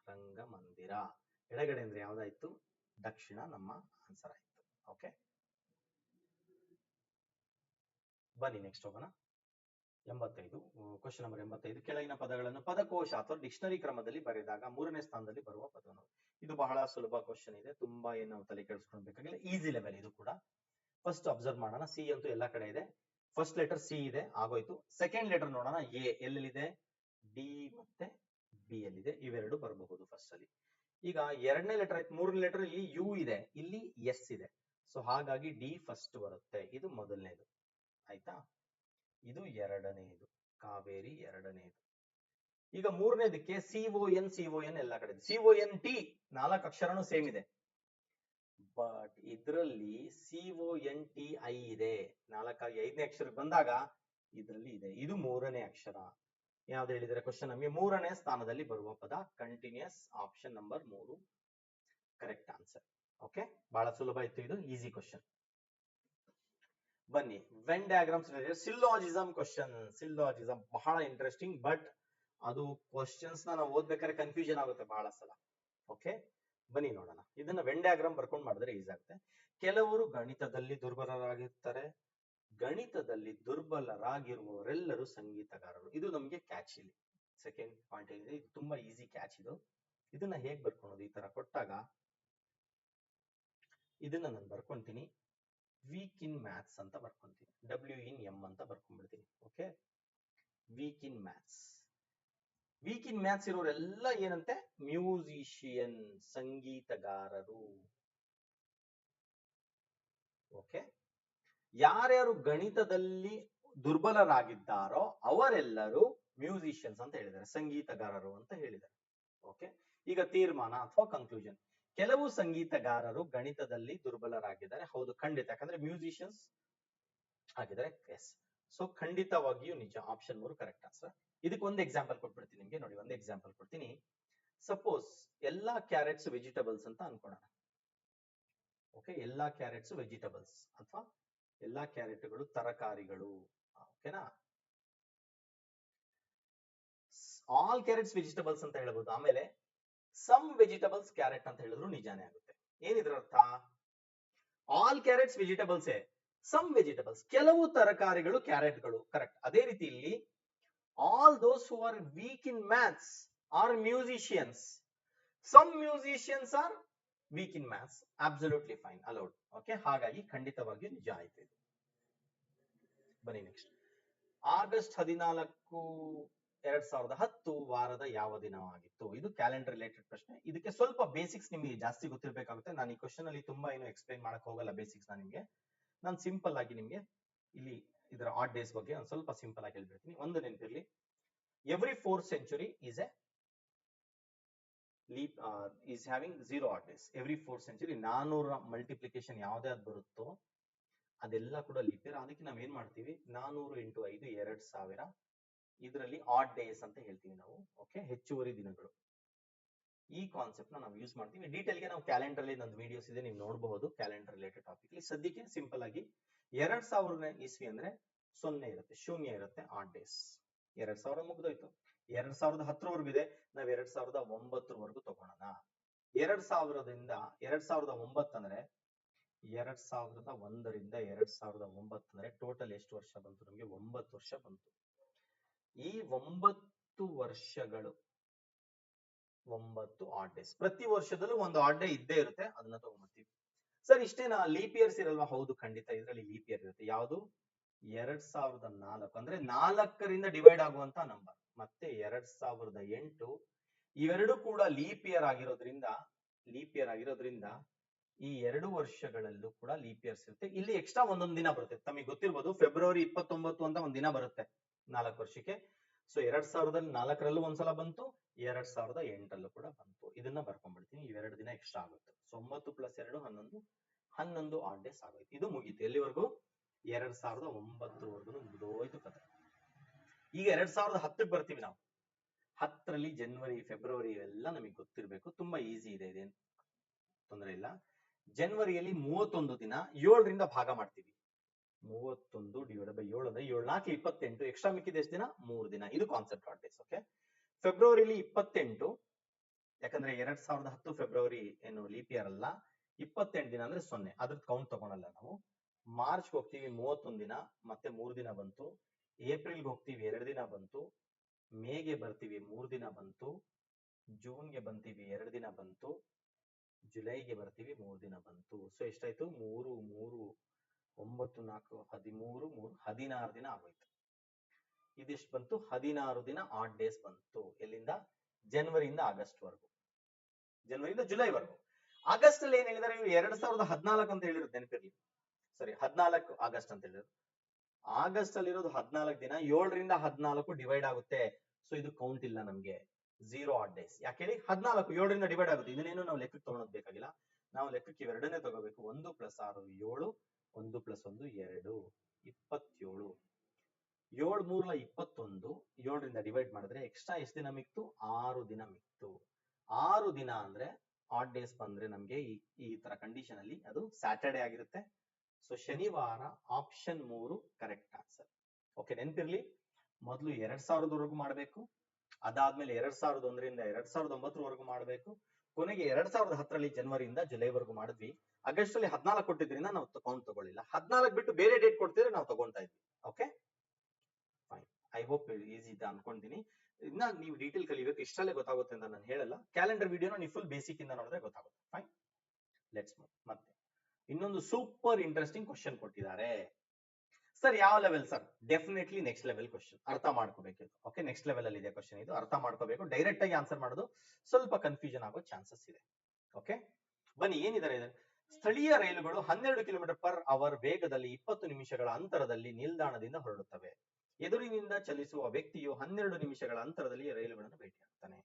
ರಂಗಮಂದಿರ ಎಡಗಡೆ ಅಂದ್ರೆ ಯಾವ್ದಾಯ್ತು? ದಕ್ಷಿಣ ನಮ್ಮ ಆನ್ಸರ್ ಆಯ್ತು. ಓಕೆ, ಬನ್ನಿ ನೆಕ್ಸ್ಟ್ ಹೋಗೋಣ. 85 ಕ್ವಶನ್ ನಂಬರ್ 85. ಕೆಳಗಿನ ಪದಗಳನ್ನು ಪದಕೋಶ ಅಥವಾ ಡಿಕ್ಷನರಿ ಕ್ರಮದಲ್ಲಿ ಬರೆದಾಗ 3ನೇ ಸ್ಥಾನದಲ್ಲಿ ಬರುವ ಪದವನ್ನು. ಇದು ಬಹಳ ಸುಲಭ ಕ್ವಶನ್ ಇದೆ, ತುಂಬಾ ಏನು ನಾವು ತಲೆ ಕೆಡಿಸ್ಕೊಳ್ಬೇಕಾಗಿಲ್ಲ, ಈಸಿ ಲೆವೆಲ್ ಇದು ಕೂಡ. ಫಸ್ಟ್ ಅಬ್ಸರ್ವ್ ಮಾಡೋಣ. ಸಿ ಅಂತೂ ಎಲ್ಲ ಕಡೆ ಇದೆ. ಫಸ್ಟ್ ಲೆಟರ್ ಸಿ ಇದೆ, ಆಗೋಯ್ತು. ಸೆಕೆಂಡ್ ಲೆಟರ್ ನೋಡೋಣ, ಎ ಎಲ್ಲೆಲ್ಲಿದೆ? ಡಿ ಮತ್ತೆ ಬಿ ಯಲ್ಲಿದೆ, ಇವೆರಡು ಬರಬಹುದು ಫಸ್ಟ್ ಅಲ್ಲಿ. ಈಗ ಎರಡನೇ ಲೆಟರ್ ಆಯ್ತು, ಮೂರನೇ ಲೆಟರ್ ಇಲ್ಲಿ ಯು ಇದೆ, ಇಲ್ಲಿ ಎಸ್ ಇದೆ. ಸೊ ಹಾಗಾಗಿ ಡಿ ಫಸ್ಟ್ ಬರುತ್ತೆ, ಇದು ಮೊದಲನೇದು ಆಯ್ತಾ. ಇದು ಎರಡನೇದು, ಕಾವೇರಿ ಎರಡನೇದು. ಈಗ ಮೂರನೇದಕ್ಕೆ ಸಿಒಎನ್ ಎಲ್ಲ ಕಡೆ. CONT 4 ಅಕ್ಷರನೂ ಸೇಮ್ ಇದೆ, ಬಟ್ ಇದರಲ್ಲಿ CONTI ಇದೆ. 4 5ನೇ ಅಕ್ಷರಕ್ಕೆ ಬಂದಾಗ ಇದರಲ್ಲಿ ಇದೆ, ಇದು 3ನೇ ಅಕ್ಷರ. ಯಾವ್ದು ಹೇಳಿದ್ರೆ ಕ್ವಶನ್ ನಮಗೆ 3ನೇ ಸ್ಥಾನದಲ್ಲಿ ಬರುವ ಪದ continues, option number 3 correct answer. Okay, ಬಹಳ ಸುಲಭ ಇತ್ತು ಇದು, ಈಸಿ ಕ್ವಶನ್. ಬನ್ನಿ, Venn diagrams syllogism question. Syllogism ಬಹಳ ಇಂಟ್ರೆಸ್ಟಿಂಗ್, ಬಟ್ ಅದು ಕ್ವಶನ್ಸ್ ನಾವು ಓದ್ಬೇಕಾದ್ರೆ ಕನ್ಫ್ಯೂಷನ್ ಆಗುತ್ತೆ ಬಹಳ ಸಲ. ಓಕೆ, ಬನ್ನಿ ನೋಡೋಣ. ಇದನ್ನ ವೆನ್ ಡಯಾಗ್ರಾಮ್ ಬರ್ಕೊಂಡು ಮಾಡಿದ್ರೆ ಈಸಿ ಆಗುತ್ತೆ. ಕೆಲವರು ಗಣಿತದಲ್ಲಿ ದುರ್ಬಲರಾಗಿರ್ತಾರೆ, ಗಣಿತದಲ್ಲಿ ದುರ್ಬಲರಾಗಿರುವವರೆಲ್ಲರೂ ಸಂಗೀತಗಾರರು. ಇದು ನಮ್ಗೆ ಕ್ಯಾಚ್ ಇಲ್ಲಿ ಸೆಕೆಂಡ್ ಪಾಯಿಂಟ್ ಇದೆ, ಇದು ತುಂಬಾ ಈಸಿ ಕ್ಯಾಚ್ ಇದು. ಇದನ್ನ ಹೇಗ್ ಬರ್ಕೊಳೋದು? ಈ ತರ ಕೊಟ್ಟಾಗ ಇದನ್ನ ನಾನು ಬರ್ಕೊಂತೀನಿ, ವೀಕ್ ಇನ್ ಮ್ಯಾಥ್ಸ್ ಅಂತ ಬರ್ಕೊಂತೀನಿ, WIN ಅಂತ ಬರ್ಕೊಂಡ್ಬಿಡ್ತೀನಿ. Okay, week in maths. Week in maths ಇರೋರೆಲ್ಲ ಏನಂತೆ? ಮ್ಯೂಸಿಷಿಯನ್, ಸಂಗೀತಗಾರರು. ಓಕೆ, ಯಾರ್ಯಾರು ಗಣಿತದಲ್ಲಿ ದುರ್ಬಲರಾಗಿದ್ದಾರೋ ಅವರೆಲ್ಲರೂ ಮ್ಯೂಸಿಷಿಯನ್ಸ್ ಅಂತ ಹೇಳಿದ್ದಾರೆ, ಸಂಗೀತಗಾರರು ಅಂತ ಹೇಳಿದ್ದಾರೆ. ಓಕೆ, ಈಗ ತೀರ್ಮಾನ ಅಥವಾ ಕನ್ಕ್ಲೂಷನ್. ಕೆಲವು ಸಂಗೀತಗಾರರು ಗಣಿತದಲ್ಲಿ ದುರ್ಬಲರಾಗಿದ್ದಾರೆ. ಹೌದು, ಖಂಡಿತ, ಯಾಕಂದ್ರೆ ಮ್ಯೂಸಿಷಿಯನ್ಸ್ ಆಗಿದ್ದಾರೆ. ಎಸ್, ಸೊ ಖಂಡಿತವಾಗಿಯೂ ನಿಜ, ಆಪ್ಷನ್ 3 ಕರೆಕ್ಟ್ ಆನ್ಸರ್. ಇದಕ್ಕೆ ಒಂದು ಎಕ್ಸಾಂಪಲ್ ಕೊಟ್ಬಿಡ್ತೀನಿ ನಿಮ್ಗೆ. ನೋಡಿ, ಒಂದು ಎಕ್ಸಾಂಪಲ್ ಕೊಡ್ತೀನಿ. ಸಪೋಸ್ ಎಲ್ಲಾ ಕ್ಯಾರೆಟ್ಸ್ ವೆಜಿಟಬಲ್ಸ್ ಅಂತ ಅನ್ಕೊಳ್ಳೋಣ. ಓಕೆ, ಎಲ್ಲಾ ಕ್ಯಾರೆಟ್ಸ್ ವೆಜಿಟಬಲ್ಸ್ ಅಥವಾ ಎಲ್ಲಾ ಕ್ಯಾರೆಟ್ಗಳು ತರಕಾರಿಗಳು. ಓಕೆನಾ, ಆಲ್ ಕ್ಯಾರೆಟ್ಸ್ ವೆಜಿಟಬಲ್ಸ್ ಅಂತ ಹೇಳ್ಬೋದು. ಆಮೇಲೆ ಸಮ್ ವೆಜಿಟಬಲ್ಸ್ ಕ್ಯಾರೆಟ್ ಅಂತ ಹೇಳಿದ್ರು ನಿಜಾನೇ ಆಗುತ್ತೆ. ಏನಿದ್ರ ಅರ್ಥ? All carrots vegetables, some vegetables, ಕೆಲವು ತರಕಾರಿಗಳು ಕ್ಯಾರೆಟ್ಗಳು. ಕರೆಕ್ಟ್. ಅದೇ ರೀತಿ ಇಲ್ಲಿ all those who are weak in maths are musicians, some musicians are weak in maths. Absolutely fine, allowed. Okay, ಹಾಗಾಗಿ ಖಂಡಿತವಾಗಿಯೂ ನಿಜ ಆಯ್ತು ಇದು. ಬನ್ನಿ ನೆಕ್ಸ್ಟ್. ಆಗಸ್ಟ್ 14, 2010 ವಾರದ ಯಾವ ದಿನವಾಗಿತ್ತು? ಇದು ಕ್ಯಾಲೆಂಡರ್ ರಿಲೇಟೆಡ್ ಪ್ರಶ್ನೆ. ಇದಕ್ಕೆ ಸ್ವಲ್ಪ ಬೇಸಿಕ್ಸ್ ನಿಮಗೆ ಜಾಸ್ತಿ ಗೊತ್ತಿರಬೇಕಾಗುತ್ತೆ. ನಾನು ಈ ಕ್ವಶನ್ ಅಲ್ಲಿ ತುಂಬಾ ಏನು ಎಕ್ಸ್ಪ್ಲೈನ್ ಮಾಡಕ್ ಹೋಗಲ್ಲ ಬೇಸಿಕ್ಸ್ ನಿಮಗೆ. ನಾನು ಸಿಂಪಲ್ ಆಗಿ ನಿಮಗೆ ಇಲ್ಲಿ ಇದರ ಆಡ್ ಡೇಸ್ ಬಗ್ಗೆ ಒಂದು ಸ್ವಲ್ಪ ಸಿಂಪಲ್ ಆಗಿ ಹೇಳ್ಬಿಡ್ತೀನಿ. ಒಂದು ನೆನಪಿರ್ಲಿ, every 4th century is a leap is having 0 odd days. Every 4th century 400 multiplication ಯಾವ್ದೇ ಅದು ಬರುತ್ತೋ ಅದೆಲ್ಲ ಕೂಡ ಲೀಪ್ ಇಯರ್. ಅದಕ್ಕೆ ನಾವ್ ಏನ್ ಮಾಡ್ತೀವಿ, 400 × 5 2000 ಇದರಲ್ಲಿ ಆಡ್ ಡೇಸ್ ಅಂತ ಹೇಳ್ತೀವಿ ನಾವು. ಓಕೆ, ಹೆಚ್ಚುವರಿ ದಿನಗಳು. ಈ ಕಾನ್ಸೆಪ್ಟ್ ನಾವು ಯೂಸ್ ಮಾಡ್ತೀವಿ. ಡೀಟೇಲ್ ಗೆ ನಾವು ಕ್ಯಾಲೆಂಡರ್ ಅಲ್ಲಿ ಒಂದು ವಿಡಿಯೋಸ್ ಇದೆ, ನೀವು ನೋಡಬಹುದು ಕ್ಯಾಲೆಂಡರ್ ರಿಲೇಟೆಡ್ ಟಾಪಿಕ್. ಇಲ್ಲಿ ಸದ್ಯಕ್ಕೆ ಸಿಂಪಲ್ ಆಗಿ 2000 ಇಸ್ವಿ ಅಂದ್ರೆ 0 ಇರುತ್ತೆ, ಶೂನ್ಯ ಇರುತ್ತೆ, ಆಡ್ ಡೇಸ್. 2000 ಮುಗ್ದೋಯ್ತು. 2010 ಇದೆ, ನಾವ್ 2009 ತಗೊಳ್ಳೋಣ. 2000ದಿಂದ 2009 ಅಂದ್ರೆ 2001 ರಿಂದ 2009 ಅಂದ್ರೆ ಟೋಟಲ್ ಎಷ್ಟು ವರ್ಷ ಬಂತು ನಮಗೆ? 9 ವರ್ಷ ಬಂತು. ಈ 9 ವರ್ಷಗಳು 9 ಆಡ್ ಡೇಸ್. ಪ್ರತಿ ವರ್ಷದಲ್ಲೂ ಒಂದು ಆಡ್ ಡೇ ಇದ್ದೇ ಇರುತ್ತೆ, ಅದನ್ನ ತಗೊಂಡ್ಬರ್ತೀವಿ. ಸರ್ ಇಷ್ಟೇನಾ? ಲೀಪ್ ಇಯರ್ಸ್ ಇರಲ್ವಾ? ಹೌದು, ಖಂಡಿತ ಇದರಲ್ಲಿ ಲೀಪ್ ಇಯರ್ ಇರುತ್ತೆ. ಯಾವುದು? 2004 ಅಂದ್ರೆ 4ರಿಂದ ಡಿವೈಡ್ ಆಗುವಂತ ನಂಬರ್, ಮತ್ತೆ 2008 ಇವೆರಡು ಕೂಡ ಲೀಪ್ ಇಯರ್ ಆಗಿರೋದ್ರಿಂದ ಈ 2 ವರ್ಷಗಳಲ್ಲೂ ಕೂಡ ಲೀಪ್ ಇಯರ್ಸ್ ಇರುತ್ತೆ. ಇಲ್ಲಿ ಎಕ್ಸ್ಟ್ರಾ ಒಂದೊಂದು ದಿನ ಬರುತ್ತೆ. ತಮಗೆ ಗೊತ್ತಿರ್ಬೋದು ಫೆಬ್ರವರಿ 29 ಅಂತ ಒಂದ್ ದಿನ ಬರುತ್ತೆ 4 ವರ್ಷಕ್ಕೆ. ಸೊ 2004ರಲ್ಲೂ ಒಂದ್ಸಲ ಬಂತು, 2008ರಲ್ಲೂ ಕೂಡ ಬಂತು. ಇದನ್ನ ಬರ್ಕೊಂಡ್ಬಿಡ್ತೀನಿ. ಇವೆರಡು ದಿನ ಎಕ್ಸ್ಟ್ರಾ ಆಗುತ್ತೆ. ಸೊ 9 + 2 11, 11 ಆಡ್ ಡೇಸ್ ಆಗೋಯ್ತು. ಇದು ಮುಗೀತು. ಎಲ್ಲಿವರೆಗೂ? 2009ವರೆಗೂ ಮುಗಿದೋಯ್ತು ಕತೆ. ಈಗ 2010ಕ್ಕೆ ಬರ್ತೀವಿ ನಾವು. 10ರಲ್ಲಿ ಜನವರಿ, ಫೆಬ್ರವರಿ ಎಲ್ಲ ನಮಗೆ ಗೊತ್ತಿರಬೇಕು. ತುಂಬಾ ಈಸಿ ಇದೆ, ಇದೇನು ತೊಂದರೆ ಇಲ್ಲ. ಜನವರಿಯಲ್ಲಿ 31 ದಿನ 7ರಿಂದ ಭಾಗ ಮಾಡ್ತೀವಿ. 31 ಡಿವೈಡ್ ಬೈ 7 ಅಂದ್ರೆ 7 4 28. ಎಕ್ಸ್ಟ್ರಾ ಮಿಕ್ಕಿದ ಎಷ್ಟು ದಿನ? 3 ದಿನ. ಇದು ಕಾನ್ಸೆಪ್ಟ್ ಆಡ್ ಡೇಸ್. ಓಕೆ. ಫೆಬ್ರವರಿಲಿ 28, ಯಾಕಂದ್ರೆ 2010 ಫೆಬ್ರವರಿ ಏನು ಲೀಪ್ ಇಯರ್ ಅಲ್ಲ. 28 ದಿನ ಅಂದ್ರೆ 0, ಅದ್ರದ್ದು ಕೌಂಟ್ ತಗೊಳಲ್ಲ ನಾವು. ಮಾರ್ಚ್ಗೆ ಹೋಗ್ತೀವಿ 31 ದಿನ, ಮತ್ತೆ 3 ದಿನ ಬಂತು. ಏಪ್ರಿಲ್ಗೆ ಹೋಗ್ತೀವಿ 2 ದಿನ ಬಂತು. ಮೇಗೆ ಬರ್ತೀವಿ 3 ದಿನ ಬಂತು. ಜೂನ್ಗೆ ಬಂತೀವಿ 2 ದಿನ ಬಂತು. ಜುಲೈಗೆ ಬರ್ತೀವಿ 3 ದಿನ ಬಂತು. ಸೊ ಎಷ್ಟಾಯ್ತು? 3 3 9 4 13 3 16 ದಿನ ಆಗೋಯ್ತು. ಇದಿಷ್ಟು ಬಂತು? 16 ದಿನ ಆಡ್ ಡೇಸ್ ಬಂತು. ಎಲ್ಲಿಂದ? ಜನವರಿಯಿಂದ ಆಗಸ್ಟ್ ವರೆಗೂ, ಜನವರಿಯಿಂದ ಜುಲೈವರೆಗೂ. ಆಗಸ್ಟ್ ಅಲ್ಲಿ ಏನ್ ಹೇಳಿದಾರೆ? 2014 ಅಂತ ಹೇಳಿರೋದು ನೆನಪಿರ್ಲಿ. ಸರಿ, 14 ಆಗಸ್ಟ್ ಅಂತ ಹೇಳಿದ್ರು. ಆಗಸ್ಟ್ ಅಲ್ಲಿರೋದು 14 ದಿನ. 7ರಿಂದ 14 ಡಿವೈಡ್ ಆಗುತ್ತೆ. ಸೊ ಇದು ಕೌಂಟ್ ಇಲ್ಲ ನಮ್ಗೆ, 0 ಆಡ್ ಡೇಸ್. ಯಾಕೆ ಹೇಳಿ? 14 7ರಿಂದ ಡಿವೈಡ್ ಆಗುತ್ತೆ. ಇದನ್ನೇನು ನಾವು ಲೆಕ್ಕಕ್ಕೆ ತಗೊಳೋದು ಬೇಕಾಗಿಲ್ಲ. ನಾವು ಲೆಕ್ಕಕ್ಕೆ ಇವೆರಡನ್ನೇ ತಗೋಬೇಕು. 1 + 6 7, 1 + 1 2, 27. 7 3 21. 7ರಿಂದ ಡಿವೈಡ್ ಮಾಡಿದ್ರೆ ಎಕ್ಸ್ಟ್ರಾ ಎಷ್ಟು ದಿನ ಮಿಕ್ತು? 6 ದಿನ ಮಿಕ್ತು. 6 ದಿನ ಅಂದ್ರೆ ಆಡ್ ಡೇಸ್ ಬಂದ್ರೆ ನಮ್ಗೆ ಈ ತರ ಕಂಡೀಷನ್ ಅಲ್ಲಿ ಅದು ಸ್ಯಾಟರ್ಡೆ ಆಗಿರುತ್ತೆ. ಸೊ ಶನಿವಾರ ಆಪ್ಷನ್ 3 ಕರೆಕ್ಟ್ ಆನ್ಸರ್. ಓಕೆ, ನೆನ್ಪಿರ್ಲಿ. ಮೊದಲು 2000ವರೆಗೂ ಮಾಡಬೇಕು, ಅದಾದ್ಮೇಲೆ 2001ರಿಂದ 2009ವರೆಗೂ ಮಾಡಬೇಕು, ಕೊನೆಗೆ 2010ರಲ್ಲಿ ಜನವರಿಯಿಂದ ಜುಲೈವರೆಗೂ ಮಾಡಿದ್ವಿ. ಆಗಸ್ಟ್ ಅಲ್ಲಿ 14 ಕೊಟ್ಟಿದ್ರಿಂದ ನಾವು ಕೌಂಟ್ ತಗೊಳ್ಳಿಲ್ಲ. 14 ಬಿಟ್ಟು ಬೇರೆ ಡೇಟ್ ಕೊಡ್ತಿದ್ರೆ ನಾವು ತಗೊಳ್ತಾ ಇದ್ವಿ. Okay fine. I hope easy ಇದೆ ಅನ್ಕೊಂತೀನಿ. ಇನ್ನ ನೀವು ಡೀಟೇಲ್ ಕಲಿಬೇಕು, ಇಷ್ಟಲ್ಲೇ ಗೊತ್ತಾಗುತ್ತೆ ಅಂತ ನಾನು ಹೇಳಲ್ಲ. ಕ್ಯಾಲೆಂಡರ್ ವಿಡಿಯೋನ ನೀವು ಫುಲ್ ಬೇಸಿಕ್ ಇಂದ ನೋಡಿದ್ರೆ ಗೊತ್ತಾಗುತ್ತೆ. Fine, let's move. ಮತ್ತೆ ಇನ್ನೊಂದು ಸೂಪರ್ ಇಂಟ್ರೆಸ್ಟಿಂಗ್ ಕ್ವಶನ್ ಕೊಟ್ಟಿದ್ದಾರೆ. ಸರ್ ಯಾವ level sir? Definitely next level question, ಅರ್ಥ ಮಾಡ್ಕೋಬೇಕು. ಓಕೆ, ನೆಕ್ಸ್ಟ್ ಲೆವೆಲ್ ಅಲ್ಲಿ ಇದೆ ಕ್ವಶನ್, ಇದು ಅರ್ಥ ಮಾಡ್ಕೋಬೇಕು. ಡೈರೆಕ್ಟ್ ಆಗಿ ಆನ್ಸರ್ ಮಾಡೋದು ಸ್ವಲ್ಪ ಕನ್ಫ್ಯೂಷನ್ ಆಗೋ ಚಾನ್ಸಸ್ ಇದೆ. ಓಕೆ ಬನ್ನಿ, ಏನಿದ್ದಾರೆ? ಸ್ಥಳೀಯ ರೈಲುಗಳು 12 km/h ವೇಗದಲ್ಲಿ 20 ನಿಮಿಷಗಳ ಅಂತರದಲ್ಲಿ ನಿಲ್ದಾಣದಿಂದ ಹೊರಡುತ್ತವೆ. ಎದುರಿನಿಂದ ಚಲಿಸುವ ವ್ಯಕ್ತಿಯು 12 ನಿಮಿಷಗಳ ಅಂತರದಲ್ಲಿ ರೈಲುಗಳನ್ನು ಭೇಟಿಯಾಗ್ತಾನೆ.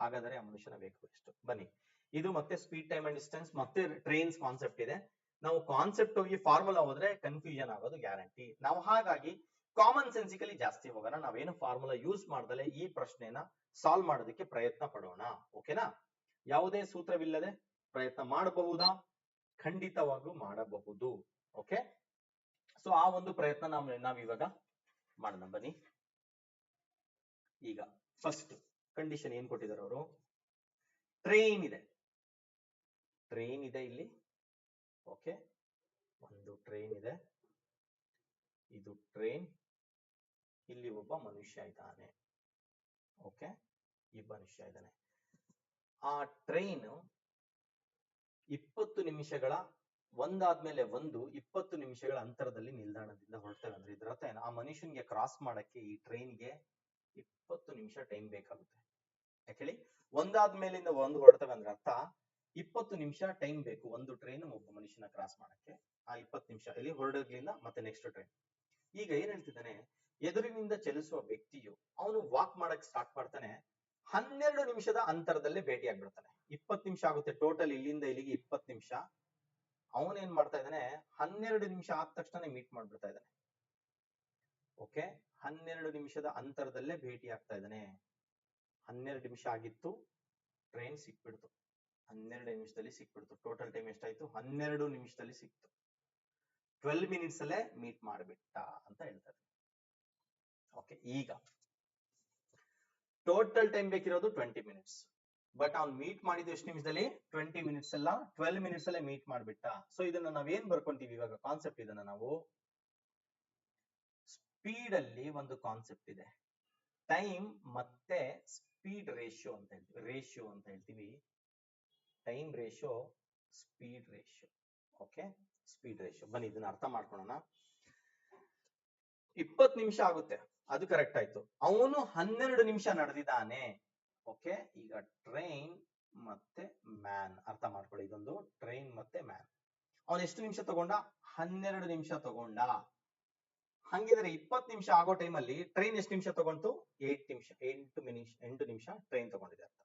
ಹಾಗಾದರೆ ಆ ಮನುಷ್ಯನ ವೇಗವು ಎಷ್ಟು? ಬನ್ನಿ, ಇದು ಮತ್ತೆ ಸ್ಪೀಡ್, ಟೈಮ್ ಅಂಡ್ ಡಿಸ್ಟೆನ್ಸ್ ಮತ್ತೆ ಟ್ರೈನ್ಸ್ ಕಾನ್ಸೆಪ್ಟ್ ಇದೆ. ನಾವು ಕಾನ್ಸೆಪ್ಟ್ ಹೋಗಿ ಫಾರ್ಮುಲಾ ಹೋದ್ರೆ ಕನ್ಫ್ಯೂಷನ್ ಆಗೋದು ಗ್ಯಾರಂಟಿ. ನಾವು ಹಾಗಾಗಿ ಕಾಮನ್ ಸೆನ್ಸಿಕಲಿ ಜಾಸ್ತಿ ಹೋಗೋಣ. ನಾವೇನು ಫಾರ್ಮುಲಾ ಯೂಸ್ ಮಾಡ್ದಲೆ ಈ ಪ್ರಶ್ನೆನ ಸಾಲ್ವ್ ಮಾಡೋದಕ್ಕೆ ಪ್ರಯತ್ನ ಪಡೋಣ. ಓಕೆನಾ? ಯಾವುದೇ ಸೂತ್ರವಿಲ್ಲದೆ ಪ್ರಯತ್ನ ಮಾಡಬಹುದಾ? ಖಂಡಿತವಾಗ್ಲೂ ಮಾಡಬಹುದು. ಓಕೆ, ಸೊ ಆ ಒಂದು ಪ್ರಯತ್ನ ನಾವಿವಾಗ ಮಾಡೋಣ. ಬನ್ನಿ, ಈಗ ಫಸ್ಟ್ ಕಂಡೀಷನ್ ಏನ್ ಕೊಟ್ಟಿದ್ದಾರೆ ಅವರು? ಟ್ರೈನ್ ಇದೆ ಇಲ್ಲಿ. ಓಕೆ, ಒಂದು ಟ್ರೈನ್ ಇದೆ, ಇದು ಟ್ರೈನ್. ಇಲ್ಲಿ ಒಬ್ಬ ಮನುಷ್ಯ ಇದ್ದಾನೆ. ಓಕೆ, ಈ ಮನುಷ್ಯ ಇದ್ದಾನೆ. ಆ ಟ್ರೈನ್ 20 ನಿಮಿಷಗಳ ಒಂದಾದ್ಮೇಲೆ 20 ನಿಮಿಷಗಳ ಅಂತರದಲ್ಲಿ ನಿಲ್ದಾಣದಿಂದ ಹೊರಡ್ತೇವೆ ಅಂದ್ರೆ ಇದ್ರ ಅರ್ಥ ಏನು? ಆ ಮನುಷ್ಯನ್ಗೆ ಕ್ರಾಸ್ ಮಾಡಕ್ಕೆ ಈ ಟ್ರೈನ್ಗೆ 20 ನಿಮಿಷ ಟೈಮ್ ಬೇಕಾಗುತ್ತೆ. ಯಾಕೆ? ಒಂದಾದ್ಮೇಲಿಂದ ಒಂದು ಹೊರಡ್ತೇವೆ ಅಂದ್ರೆ ಅರ್ಥ 20 ನಿಮಿಷ ಟೈಮ್ ಬೇಕು ಒಂದು ಟ್ರೈನ್ ಒಬ್ಬ ಮನುಷ್ಯನ ಕ್ರಾಸ್ ಮಾಡಕ್ಕೆ. ಆ 20 ನಿಮಿಷ ಇಲ್ಲಿ ಹೊರಡೋದ್ರಿಂದ ಮತ್ತೆ ನೆಕ್ಸ್ಟ್ ಟ್ರೈನ್. ಈಗ ಏನ್ ಹೇಳ್ತಿದ್ದಾನೆ? ಎದುರಿನಿಂದ ಚಲಿಸುವ ವ್ಯಕ್ತಿಯು ಅವನು ವಾಕ್ ಮಾಡಕ್ ಸ್ಟಾರ್ಟ್ ಮಾಡ್ತಾನೆ, 12 ನಿಮಿಷದ ಅಂತರದಲ್ಲೇ ಭೇಟಿ ಆಗ್ಬಿಡ್ತಾನೆ. 20 ನಿಮಿಷ ಆಗುತ್ತೆ ಟೋಟಲ್, ಇಲ್ಲಿಂದ ಇಲ್ಲಿಗೆ 20 ನಿಮಿಷ. ಅವನೇನ್ ಮಾಡ್ತಾ ಇದ್ದಾನೆ? 12 ನಿಮಿಷ ಆದ ತಕ್ಷಣ ಮೀಟ್ ಮಾಡ್ಬಿಡ್ತಾ ಇದ್ದಾನೆ. ಓಕೆ, 12 ನಿಮಿಷದ ಅಂತರದಲ್ಲೇ ಭೇಟಿ ಆಗ್ತಾ ಇದ್ದಾನೆ. 12 ನಿಮಿಷ ಆಗಿತ್ತು, ಟ್ರೈನ್ ಸಿಕ್ಬಿಡ್ತು. 12 ನಿಮಿಷದಲ್ಲಿ ಸಿಕ್ಬಿಡ್ತು. ಟೋಟಲ್ ಟೈಮ್ ಎಷ್ಟಾಯ್ತು? 12 ನಿಮಿಷದಲ್ಲಿ ಸಿಕ್ತು. 12 ಮಿನಿಟ್ಸ್ ಅಲ್ಲೇ ಮೀಟ್ ಮಾಡ್ಬಿಟ್ಟ ಅಂತ ಹೇಳ್ತಾರೆ. ಓಕೆ, ಈಗ ಟೋಟಲ್ ಟೈಮ್ ಬೇಕಿರೋದು 20 ಮಿನಿಟ್ಸ್. ಬಟ್ ಅವ್ನು ಮೀಟ್ ಮಾಡಿದ್ದು ಎಷ್ಟು ನಿಮಿಷದಲ್ಲಿ? 20 ಮಿನಿಟ್ಸ್ ಅಲ್ಲ, 12 ಮಿನಿಟ್ಸ್ ಅಲ್ಲೇ ಮೀಟ್ ಮಾಡ್ಬಿಟ್ಟ. ಸೊ ಇದನ್ನ ನಾವೇನ್ ಬರ್ಕೊಂತೀವಿ ಇವಾಗ ಕಾನ್ಸೆಪ್ಟ್? ಇದನ್ನ ನಾವು ಸ್ಪೀಡ್ ಅಲ್ಲಿ ಒಂದು ಕಾನ್ಸೆಪ್ಟ್ ಇದೆ, ಟೈಮ್ ಮತ್ತೆ ಸ್ಪೀಡ್ ರೇಷಿಯೋ ಅಂತ ಹೇಳ್ತೀವಿ. Time ratio, speed ratio. Okay, speed ratio. ಬನ್ನಿ ಇದನ್ನ ಅರ್ಥ ಮಾಡ್ಕೊಳ್ಳೋಣ. 20 ನಿಮಿಷ ಆಗುತ್ತೆ, ಅದು ಕರೆಕ್ಟ್ ಆಯ್ತು. ಅವನು 12 ನಿಮಿಷ ನಡೆದಿದ್ದಾನೆ. ಓಕೆ, ಈಗ ಟ್ರೈನ್ ಮತ್ತೆ ಮ್ಯಾನ್ ಅರ್ಥ ಮಾಡ್ಕೊಳ್ಳಿ, ಇದೊಂದು ಟ್ರೈನ್ ಮತ್ತೆ ಮ್ಯಾನ್. ಅವನು ಎಷ್ಟು ನಿಮಿಷ ತಗೊಂಡ? 12 ನಿಮಿಷ ತಗೊಂಡ. ಹಂಗಿದ್ರೆ 20 ನಿಮಿಷ ಆಗೋ ಟೈಮಲ್ಲಿ ಟ್ರೈನ್ ಎಷ್ಟು ನಿಮಿಷ ತಗೊಂಡು? 8 ನಿಮಿಷ ಟ್ರೈನ್ ತಗೊಂಡಿದೆ ಅರ್ಥ.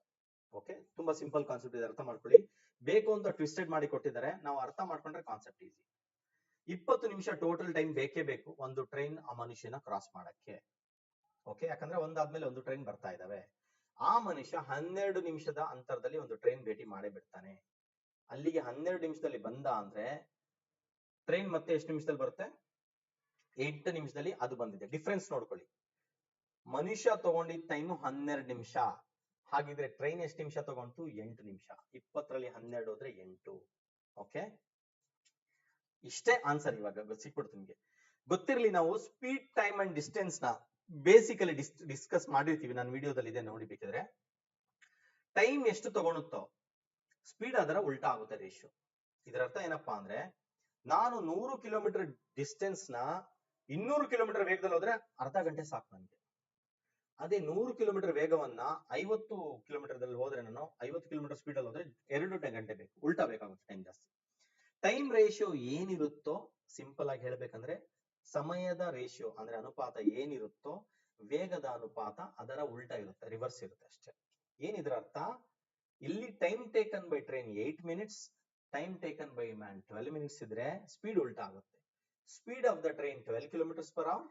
ಓಕೆ, ತುಂಬಾ ಸಿಂಪಲ್ ಕಾನ್ಸೆಪ್ಟ್ ಇದೆ, ಅರ್ಥ ಮಾಡ್ಕೊಳ್ಳಿ. ಬೇಕು ಅಂತ ಟ್ವಿಸ್ಟೆಡ್ ಮಾಡಿ ಕೊಟ್ಟಿದ್ದಾರೆ, ನಾವು ಅರ್ಥ ಮಾಡ್ಕೊಂಡ್ರೆ ಕಾನ್ಸೆಪ್ಟ್ ಈಸಿ. 20 ನಿಮಿಷ ಟೋಟಲ್ ಟೈಮ್ ಬೇಕೇ ಬೇಕು ಒಂದು ಟ್ರೈನ್ ಆ ಮನುಷ್ಯನ ಕ್ರಾಸ್ ಮಾಡಕ್ಕೆ. ಓಕೆ, ಯಾಕಂದ್ರೆ ಒಂದಾದ್ಮೇಲೆ ಒಂದು ಟ್ರೈನ್ ಬರ್ತಾ ಇದಾವೆ. ಆ ಮನುಷ್ಯ 12 ನಿಮಿಷದ ಅಂತರದಲ್ಲಿ ಒಂದು ಟ್ರೈನ್ ಭೇಟಿ ಮಾಡೇ ಬಿಡ್ತಾನೆ. ಅಲ್ಲಿಗೆ 12 ನಿಮಿಷದಲ್ಲಿ ಬಂದ ಅಂದ್ರೆ ಟ್ರೈನ್ ಮತ್ತೆ ಎಷ್ಟು ನಿಮಿಷದಲ್ಲಿ ಬರುತ್ತೆ? 8 ನಿಮಿಷದಲ್ಲಿ ಅದು ಬಂದಿದೆ. ಡಿಫ್ರೆನ್ಸ್ ನೋಡ್ಕೊಳ್ಳಿ, ಮನುಷ್ಯ ತಗೊಂಡಿದ್ದ ಟೈಮ್ 12 ನಿಮಿಷ, ಹಾಗಿದ್ರೆ ಟ್ರೈನ್ ಎಷ್ಟು ನಿಮಿಷ ತಗೊಂಡು? 8 ನಿಮಿಷ. 20ರಲ್ಲಿ 12 ಹೋದ್ರೆ 8. ಓಕೆ, ಇಷ್ಟೇ ಆನ್ಸರ್. ಇವಾಗ ಸಿಕ್ಬಿಡ್ತು ನಿಮ್ಗೆ. ಗೊತ್ತಿರ್ಲಿ, ನಾವು ಸ್ಪೀಡ್, ಟೈಮ್ ಅಂಡ್ ಡಿಸ್ಟೆನ್ಸ್ ನ ಬೇಸಿಕಲಿ ಡಿಸ್ಕಸ್ ಮಾಡಿರ್ತೀವಿ, ನಾನು ವಿಡಿಯೋದಲ್ಲಿ ಇದೆ ನೋಡಿ ಬೇಕಿದ್ರೆ. ಟೈಮ್ ಎಷ್ಟು ತಗೊಳುತ್ತೋ ಸ್ಪೀಡ್ ಅದರ ಉಲ್ಟಾ ಆಗುತ್ತೆ ರೇಷಿಯೋ. ಇದರ ಅರ್ಥ ಏನಪ್ಪಾ ಅಂದ್ರೆ, ನಾನು 100 ಕಿಲೋಮೀಟರ್ ಡಿಸ್ಟೆನ್ಸ್ ನ 200 ಕಿಲೋಮೀಟರ್ ವೇಗದಲ್ಲಿ ಹೋದ್ರೆ ಅರ್ಧ ಗಂಟೆ ಸಾಕು ನನಗೆ. ಅದೇ 100 ಕಿಲೋಮೀಟರ್ ವೇಗವನ್ನ 50 ಕಿಲೋಮೀಟರ್ ಹೋದ್ರೆ, ನಾನು 50 ಕಿಲೋಮೀಟರ್ ಸ್ಪೀಡ್ ಅಲ್ಲಿ ಹೋದ್ರೆ 2 ಗಂಟೆ ಬೇಕು, ಉಲ್ಟಾ ಬೇಕಾಗುತ್ತೆ ಟೈಮ್ ಜಾಸ್ತಿ. ಟೈಮ್ ರೇಷಿಯೋ ಏನಿರುತ್ತೋ, ಸಿಂಪಲ್ ಆಗಿ ಹೇಳ್ಬೇಕಂದ್ರೆ ಸಮಯದ ರೇಷಿಯೋ ಅಂದ್ರೆ ಅನುಪಾತ ಏನಿರುತ್ತೋ ವೇಗದ ಅನುಪಾತ ಅದರ ಉಲ್ಟಾ ಇರುತ್ತೆ, ರಿವರ್ಸ್ ಇರುತ್ತೆ ಅಷ್ಟೇ. ಏನಿದ್ರ ಅರ್ಥ? ಇಲ್ಲಿ time taken by train 8 minutes, time taken by man 12 minutes ಇದ್ರೆ ಸ್ಪೀಡ್ ಉಲ್ಟಾ ಆಗುತ್ತೆ. Speed of the train 12 kilometres per hour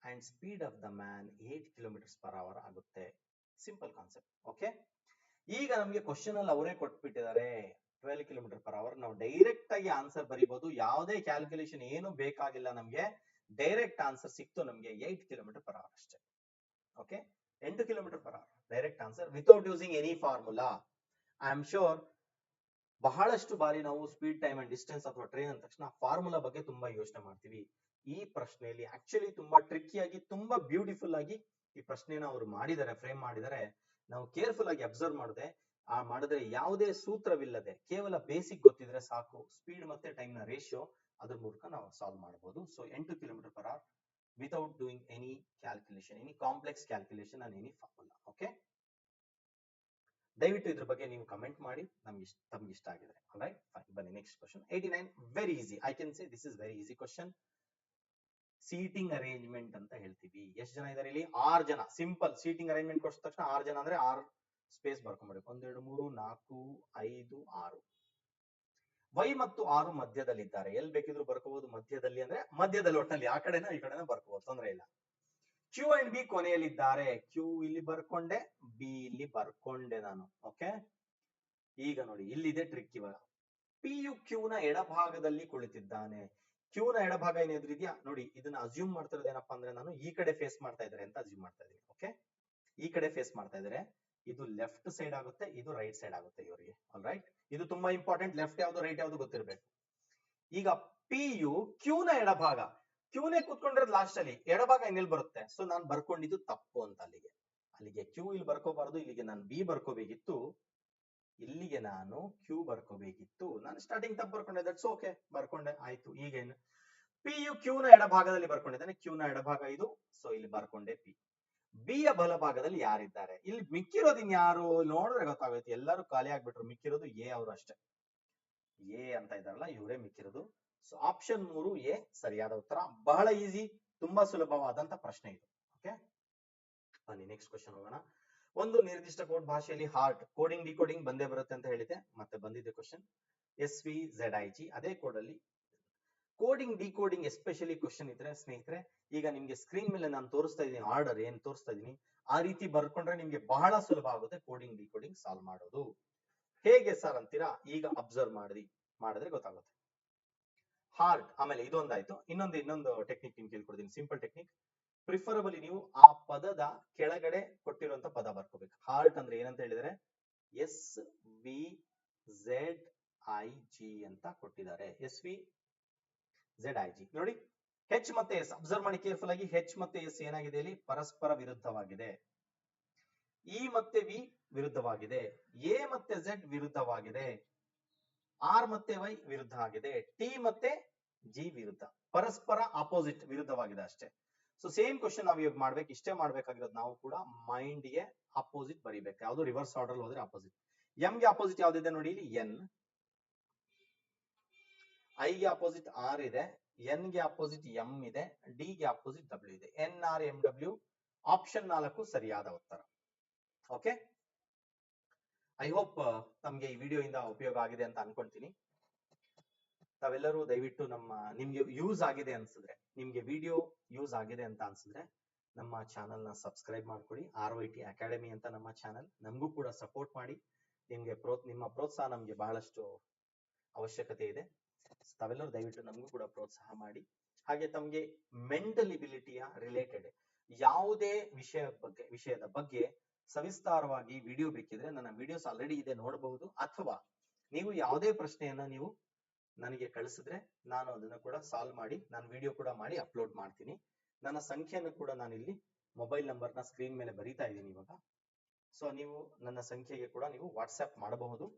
and speed of the man 8 kilometres per hour ಆಗುತ್ತೆ. Simple concept. ಓಕೆ, ಈಗ ನಮ್ಗೆ ಕ್ವಶನ್ ಅಲ್ಲಿ ಅವರೇ ಕೊಟ್ಬಿಟ್ಟಿದ್ದಾರೆ 12 ಕಿಲೋಮೀಟರ್ ಪರ್ ಅವರ್. ನಾವು ಡೈರೆಕ್ಟ್ ಆಗಿ ಆನ್ಸರ್ ಬರೀಬಹುದು, ಯಾವುದೇ ಕ್ಯಾಲ್ಕುಲೇಷನ್ ಏನು ಬೇಕಾಗಿಲ್ಲ ನಮ್ಗೆ. ಡೈರೆಕ್ಟ್ ಆನ್ಸರ್ ಸಿಕ್ತು ನಮ್ಗೆ 8 ಕಿಲೋಮೀಟರ್ ಪರ್ ಅವರ್ ಅಷ್ಟೇ. Okay, 8 kilometre per hour direct answer without using any formula. I am sure ಬಹಳಷ್ಟು ಬಾರಿ ನಾವು ಸ್ಪೀಡ್, ಟೈಮ್ ಅಂಡ್ ಡಿಸ್ಟೆನ್ಸ್ ಅಥವಾ ಟ್ರೈನ್ ಅಂದ ತಕ್ಷಣ ಫಾರ್ಮುಲಾ ಬಗ್ಗೆ ತುಂಬಾ ಯೋಚನೆ ಮಾಡ್ತೀವಿ. ಈ ಪ್ರಶ್ನೆಯಲ್ಲಿ ಆಕ್ಚುಲಿ ತುಂಬಾ ಟ್ರಿಕ್ಕಿಯಾಗಿ, ತುಂಬಾ ಬ್ಯೂಟಿಫುಲ್ ಆಗಿ ಈ ಪ್ರಶ್ನೆನ ಅವರು ಮಾಡಿದ್ದಾರೆ, ಫ್ರೇಮ್ ಮಾಡಿದ್ದಾರೆ. ನಾವು ಕೇರ್ಫುಲ್ ಆಗಿ ಅಬ್ಸರ್ವ್ ಮಾಡಿದ್ರೆ ಯಾವುದೇ ಸೂತ್ರವಿಲ್ಲದೆ ಕೇವಲ ಬೇಸಿಕ್ ಗೊತ್ತಿದ್ರೆ ಸಾಕು, ಸ್ಪೀಡ್ ಮತ್ತೆ ಟೈಮ್ ನ ರೇಷಿಯೋ ಅದ್ರ ಮೂಲಕ ನಾವು ಸಾಲ್ವ್ ಮಾಡಬಹುದು. So 8 kilometre per hour without doing any calculation, any complex calculation and any formula. Okay, ದಯವಿಟ್ಟು ಇದ್ರ ಬಗ್ಗೆ ನೀವು ಕಮೆಂಟ್ ಮಾಡಿ ತಮ್ಗೆ ಇಷ್ಟ ಆಗಿದ್ರೆ. Alright, fine. ಬನ್ನಿ next question 89. Very easy, I can say this is very easy question. Seating arrangement ಅಂತ ಹೇಳ್ತೀವಿ. ಎಷ್ಟು ಜನ ಇದಾರೆ ಇಲ್ಲಿ? 6 ಜನ. ಸಿಂಪಲ್, ಸೀಟಿಂಗ್ ಅರೇಂಜ್ಮೆಂಟ್ ಕೊಟ್ಟ ತಕ್ಷಣ 6 ಜನ ಅಂದ್ರೆ 6 ಸ್ಪೇಸ್ ಬರ್ಕೊಂಡ್ಬಿಡಿ. 1 2 3 4 5 6. ವೈ ಮತ್ತು 6 ಮಧ್ಯದಲ್ಲಿದ್ದಾರೆ. ಎಲ್ಲಿ ಬೇಕಿದ್ರು ಬರ್ಕೋಬಹುದು, ಮಧ್ಯದಲ್ಲಿ ಅಂದ್ರೆ ಮಧ್ಯದಲ್ಲಿ, ಒಟ್ಟಲ್ಲಿ ಆ ಕಡೆನ ಈ ಕಡೆನ ಬರ್ಕೋಬಹುದು, ತೊಂದರೆ ಇಲ್ಲ. ಕ್ಯೂ ಅಂಡ್ ಬಿ ಕೊನೆಯಲ್ಲಿದ್ದಾರೆ. ಕ್ಯೂ ಇಲ್ಲಿ ಬರ್ಕೊಂಡೆ, ಬಿ ಇಲ್ಲಿ ಬರ್ಕೊಂಡೆ ನಾನು. ಓಕೆ, ಈಗ ನೋಡಿ ಇಲ್ಲಿದೆ ಟ್ರಿಕ್. ಇವಾಗ ಪಿ ಯು ಕ್ಯೂ ನ ಎಡಭಾಗದಲ್ಲಿ ಕುಳಿತಿದ್ದಾನೆ. ಕ್ಯೂ ನ ಎಡಭಾಗ ಏನಾದ್ರು ಇದೆಯಾ ನೋಡಿ, ಇದನ್ನ ಅಸ್ಯೂಮ್ ಮಾಡ್ತಿರೋದು ಏನಪ್ಪಾ ಅಂದ್ರೆ, ನಾನು ಈ ಕಡೆ ಫೇಸ್ ಮಾಡ್ತಾ ಇದ್ದಾರೆ ಅಂತ ಅಸ್ಯೂಮ್ ಮಾಡ್ತಾ ಇದ್ದೀನಿ. ಓಕೆ, ಈ ಕಡೆ ಫೇಸ್ ಮಾಡ್ತಾ ಇದ್ದಾರೆ. ಇದು ಲೆಫ್ಟ್ ಸೈಡ್ ಆಗುತ್ತೆ, ಇದು ರೈಟ್ ಸೈಡ್ ಆಗುತ್ತೆ ಇವರಿಗೆ. ಆಲ್ ರೈಟ್, ಇದು ತುಂಬಾ ಇಂಪಾರ್ಟೆಂಟ್. ಲೆಫ್ಟ್ ಯಾವ್ದು ರೈಟ್ ಯಾವ್ದು ಗೊತ್ತಿರಬೇಕು. ಈಗ ಪಿ ಯು ಕ್ಯೂ ನ ಎಡಭಾಗ, ಕ್ಯೂನೇ ಕೂತ್ಕೊಂಡಿರೋದು ಲಾಸ್ಟ್ ಅಲ್ಲಿ, ಎಡಭಾಗ ಇನ್ನೆಲ್ಲಿ ಬರುತ್ತೆ? ಸೊ ನಾನು ಬರ್ಕೊಂಡಿದ್ದು ತಪ್ಪು ಅಂತ. ಅಲ್ಲಿಗೆ ಕ್ಯೂ ಇಲ್ಲಿ ಬರ್ಕೋಬಾರ್ದು, ಇಲ್ಲಿಗೆ ನಾನು ಬಿ ಬರ್ಕೋಬೇಕಿತ್ತು, ಇಲ್ಲಿಗೆ ನಾನು ಕ್ಯೂ ಬರ್ಕೋಬೇಕಿತ್ತು. ನಾನು ಸ್ಟಾರ್ಟಿಂಗ್ ತಪ್ಪು ಬರ್ಕೊಂಡೆ, ದಟ್ಸ್ ಓಕೆ, ಬರ್ಕೊಂಡೆ, ಆಯ್ತು. ಈಗೇನು? ಪಿ ಯು ಕ್ಯೂ ನ ಎಡಭಾಗದಲ್ಲಿ ಬರ್ಕೊಂಡಿದ್ದಾನೆ, ಕ್ಯೂ ನ ಎಡಭಾಗ ಇದು, ಸೊ ಇಲ್ಲಿ ಬರ್ಕೊಂಡೆ ಪಿ. ಬಿ ಯ ಬಲಭಾಗದಲ್ಲಿ ಯಾರಿದ್ದಾರೆ? ಇಲ್ಲಿ ಮಿಕ್ಕಿರೋದು ಇನ್ಯಾರು ನೋಡಿದ್ರೆ ಗೊತ್ತಾಗುತ್ತೆ, ಎಲ್ಲರೂ ಖಾಲಿ ಆಗ್ಬಿಟ್ರು. ಮಿಕ್ಕಿರೋದು ಎ ಅವರು ಅಷ್ಟೇ. ಎ ಅಂತ ಇದಾರಲ್ಲ, ಇವರೇ ಮಿಕ್ಕಿರೋದು. ಸೊ ಆಪ್ಷನ್ 3 ಎ ಸರಿಯಾದ ಉತ್ತರ. ಬಹಳ ಈಸಿ, ತುಂಬಾ ಸುಲಭವಾದಂತ ಪ್ರಶ್ನೆ ಇದು. ಓಕೆ, ಬನ್ನಿ ನೆಕ್ಸ್ಟ್ ಕ್ವಶನ್ ಹೋಗೋಣ. ಒಂದು ನಿರ್ದಿಷ್ಟ ಕೋಡ್ ಭಾಷೆಯಲ್ಲಿ ಹಾರ್ಟ್ ಕೋಡಿಂಗ್ ಡಿಕೋಡಿಂಗ್ ಬಂದೇ ಬರುತ್ತೆ ಅಂತ ಹೇಳಿದೆ, ಮತ್ತೆ ಬಂದಿದೆ ಕ್ವಶನ್. SVZIG ಅದೇ ಕೋಡ್ ಅಲ್ಲಿ ಕೋಡಿಂಗ್ ಡಿಕೋಡಿಂಗ್ ಎಸ್ಪೆಷಲಿ ಕ್ವಶನ್ ಇದ್ರೆ ಸ್ನೇಹಿತರೆ, ಈಗ ನಿಮ್ಗೆ ಸ್ಕ್ರೀನ್ ಮೇಲೆ ನಾನು ತೋರಿಸ್ತಾ ಇದ್ದೀನಿ, ಆರ್ಡರ್ ಏನ್ ತೋರಿಸ್ತಾ ಇದ್ದೀನಿ ಆ ರೀತಿ ಬರ್ಕೊಂಡ್ರೆ ನಿಮ್ಗೆ ಬಹಳ ಸುಲಭ ಆಗುತ್ತೆ ಕೋಡಿಂಗ್ ಡಿಕೋಡಿಂಗ್ ಸಾಲ್ವ್ ಮಾಡೋದು. ಹೇಗೆ ಸರ್ ಅಂತೀರಾ? ಈಗ ಅಬ್ಸರ್ವ್ ಮಾಡಿದ್ರೆ ಗೊತ್ತಾಗುತ್ತೆ. ಹಾರ್ಟ್, ಆಮೇಲೆ ಇದೊಂದಾಯ್ತು. ಇನ್ನೊಂದು ಟೆಕ್ನಿಕ್ ನಿಮ್ಗೆ ಹೇಳ್ಕೊಡ್ತೀನಿ, ಸಿಂಪಲ್ ಟೆಕ್ನಿಕ್. ಪ್ರಿಫರಬಲಿ ನೀವು ಆ ಪದದ ಕೆಳಗಡೆ ಕೊಟ್ಟಿರುವಂತ ಪದ ಬರ್ಕೋಬೇಕು. ಹಾರ್ಟ್ ಅಂದ್ರೆ ಏನಂತ ಹೇಳಿದ್ರೆ SVZIG ಅಂತ ಕೊಟ್ಟಿದ್ದಾರೆ. SVZIG ನೋಡಿ, ಹೆಚ್ ಮತ್ತೆ ಎಸ್ ಅಬ್ಸರ್ವ್ ಮಾಡಿ ಕೇರ್ಫುಲ್ ಆಗಿ. ಹೆಚ್ ಮತ್ತೆ ಎಸ್ ಏನಾಗಿದೆ ಇಲ್ಲಿ? ಪರಸ್ಪರ ವಿರುದ್ಧವಾಗಿದೆ. ಇ ಮತ್ತೆ ವಿ ವಿರುದ್ಧವಾಗಿದೆ, ಎ ಮತ್ತೆ ಝೆಡ್ ವಿರುದ್ಧವಾಗಿದೆ, ಆರ್ ಮತ್ತೆ ವೈ ವಿರುದ್ಧ ಆಗಿದೆ, ಟಿ ಮತ್ತೆ ಜಿ ವಿರುದ್ಧ, ಪರಸ್ಪರ ಆಪೋಸಿಟ್ ವಿರುದ್ಧವಾಗಿದೆ ಅಷ್ಟೇ. ಸೊ ಸೇಮ್ ಕ್ವಶನ್ ನಾವು ಇವಾಗ ಮಾಡ್ಬೇಕು, ಇಷ್ಟೇ ಮಾಡ್ಬೇಕಾಗಿರೋದು ನಾವು ಕೂಡ ಮೈಂಡ್ ಗೆ ಅಪೋಸಿಟ್ ಬರಿಬೇಕು. ಯಾವುದು ರಿವರ್ಸ್ ಆರ್ಡರ್ ಹೋದ್ರೆ ಅಪೋಸಿಟ್. ಎಂ ಗೆ ಅಪೋಸಿಟ್ ಯಾವ್ದಿದೆ ನೋಡಿ ಇಲ್ಲಿ ಎನ್, ಐ ಗೆ ಅಪೋಸಿಟ್ ಆರ್ ಇದೆ, ಎನ್ ಗೆ ಅಪೋಸಿಟ್ ಎಂ ಇದೆ, ಡಿ ಗೆ ಅಪೋಸಿಟ್ ಡಬ್ಲ್ಯೂ ಇದೆ. N R M W option 4 ಸರಿಯಾದ ಉತ್ತರ. ಓಕೆ, ಐ ಹೋಪ್ ತಮ್ಗೆ ಈ ವಿಡಿಯೋ ಇಂದ ಉಪಯೋಗ ಆಗಿದೆ ಅಂತ ಅನ್ಕೊಂತೀನಿ. ತಾವೆಲ್ಲರೂ ದಯವಿಟ್ಟು ನಿಮ್ಗೆ ಯೂಸ್ ಆಗಿದೆ ಅನ್ಸಿದ್ರೆ, ನಿಮ್ಗೆ ವಿಡಿಯೋ ಯೂಸ್ ಆಗಿದೆ ಅಂತ ಅನ್ಸಿದ್ರೆ ನಮ್ಮ ಚಾನಲ್ ನ ಸಬ್ಸ್ಕ್ರೈಬ್ ಮಾಡ್ಕೊಳ್ಳಿ. ROIT ಅಕಾಡೆಮಿ ಅಂತ ನಮ್ಮ ಚಾನಲ್. ನಮಗೂ ಕೂಡ ಸಪೋರ್ಟ್ ಮಾಡಿ. ನಿಮ್ಮ ಪ್ರೋತ್ಸಾಹ ನಮ್ಗೆ ಬಹಳಷ್ಟು ಅವಶ್ಯಕತೆ ಇದೆ. ತಾವೆಲ್ಲರೂ ದಯವಿಟ್ಟು ನಮಗೂ ಕೂಡ ಪ್ರೋತ್ಸಾಹ ಮಾಡಿ. ಹಾಗೆ ತಮ್ಗೆ ಮೆಂಟಲ್ ಎಬಿಲಿಟಿಯ ರಿಲೇಟೆಡ್ ಯಾವುದೇ ವಿಷಯದ ಬಗ್ಗೆ ಸವಿಸ್ತಾರವಾಗಿ ವಿಡಿಯೋ ಬೇಕಿದ್ರೆ ನನ್ನ ವಿಡಿಯೋಸ್ ಆಲ್ರೆಡಿ ಇದೆ, ನೋಡಬಹುದು. ಅಥವಾ ನೀವು ಯಾವುದೇ ಪ್ರಶ್ನೆಯನ್ನ ನೀವು ನನಗೆ ಕಳಿಸಿದ್ರೆ ನಾನು ಅದನ್ನ ಕೂಡ ಸಾಲ್ವ್ ಮಾಡಿ ನಾನು ವಿಡಿಯೋ ಕೂಡ ಮಾಡಿ ಅಪ್ಲೋಡ್ ಮಾಡ್ತೀನಿ. ನನ್ನ ಸಂಖ್ಯೆಯನ್ನು ಕೂಡ ನಾನು ಇಲ್ಲಿ ಮೊಬೈಲ್ ನಂಬರ್ ನ ಸ್ಕ್ರೀನ್ ಮೇಲೆ ಬರೀತಾ ಇದ್ದೀನಿ ಇವಾಗ. ಸೊ ನೀವು ನನ್ನ ಸಂಖ್ಯೆಗೆ ಕೂಡ ನೀವು ವಾಟ್ಸ್ಆಪ್ ಮಾಡಬಹುದು.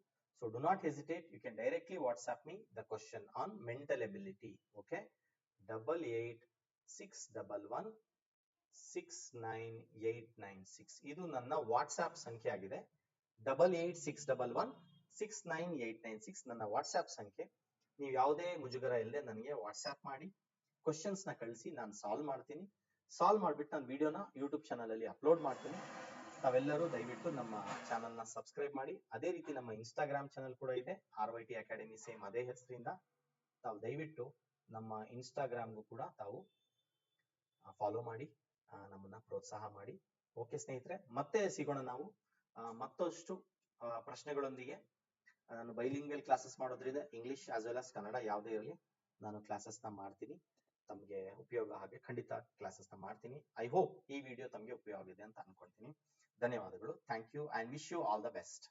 So do not hesitate. You can directly WhatsApp me the question on mental ability. Okay, 8861169896. ಇದು ನನ್ನ ವಾಟ್ಸ್ಆಪ್ ಸಂಖ್ಯೆ ಆಗಿದೆ. 8861169896 ನನ್ನ ವಾಟ್ಸ್ಆಪ್ ಸಂಖ್ಯೆ. ನೀವು ಯಾವುದೇ ಮುಜುಗರ ಇಲ್ಲದೆ ನನಗೆ ವಾಟ್ಸ್ಆಪ್ ಮಾಡಿ ಕ್ವಶನ್ಸ್ ನ ಕಳಿಸಿ, ನಾನು ಸಾಲ್ವ್ ಮಾಡ್ತೀನಿ. ಸಾಲ್ವ್ ಮಾಡ್ಬಿಟ್ಟು ನಾನು ವಿಡಿಯೋನ ಯೂಟ್ಯೂಬ್ ಚಾನಲ್ ಅಲ್ಲಿ ಅಪ್ಲೋಡ್ ಮಾಡ್ತೀನಿ. ತಾವೆಲ್ಲರೂ ದಯವಿಟ್ಟು ನಮ್ಮ ಚಾನಲ್ ನ ಸಬ್ಸ್ಕ್ರೈಬ್ ಮಾಡಿ. ಅದೇ ರೀತಿ ನಮ್ಮ ಇನ್ಸ್ಟಾಗ್ರಾಮ್ ಚಾನಲ್ ಕೂಡ ಇದೆ, ROIT ಅಕಾಡೆಮಿ, ಸೇಮ್ ಅದೇ ಹೆಸರಿಂದ. ತಾವು ದಯವಿಟ್ಟು ನಮ್ಮ ಇನ್ಸ್ಟಾಗ್ರಾಮ್ಗೂ ಕೂಡ ತಾವು ಫಾಲೋ ಮಾಡಿ, ನಮ್ಮನ್ನ ಪ್ರೋತ್ಸಾಹ ಮಾಡಿ. ಓಕೆ ಸ್ನೇಹಿತರೆ, ಮತ್ತೆ ಸಿಗೋಣ ನಾವು ಮತ್ತಷ್ಟು ಪ್ರಶ್ನೆಗಳೊಂದಿಗೆ. ನಾನು ಬೈಲಿಂಗ್ವಲ್ ಕ್ಲಾಸಸ್ ಮಾಡೋದ್ರಿಂದ English as well as Kannada ಯಾವುದೇ ಇರಲಿ ನಾನು ಕ್ಲಾಸಸ್ ನ ಮಾಡ್ತೀನಿ. ತಮಗೆ ಉಪಯೋಗ ಹಾಗೆ ಖಂಡಿತ ಕ್ಲಾಸಸ್ ನ ಮಾಡ್ತೀನಿ. ಐ ಹೋಪ್ ಈ ವಿಡಿಯೋ ತಮಗೆ ಉಪಯೋಗ ಆಗಿದೆ ಅಂತ ಅನ್ಕೊಂತೀನಿ. ಧನ್ಯವಾದಗಳು. Thank you and wish you all the best.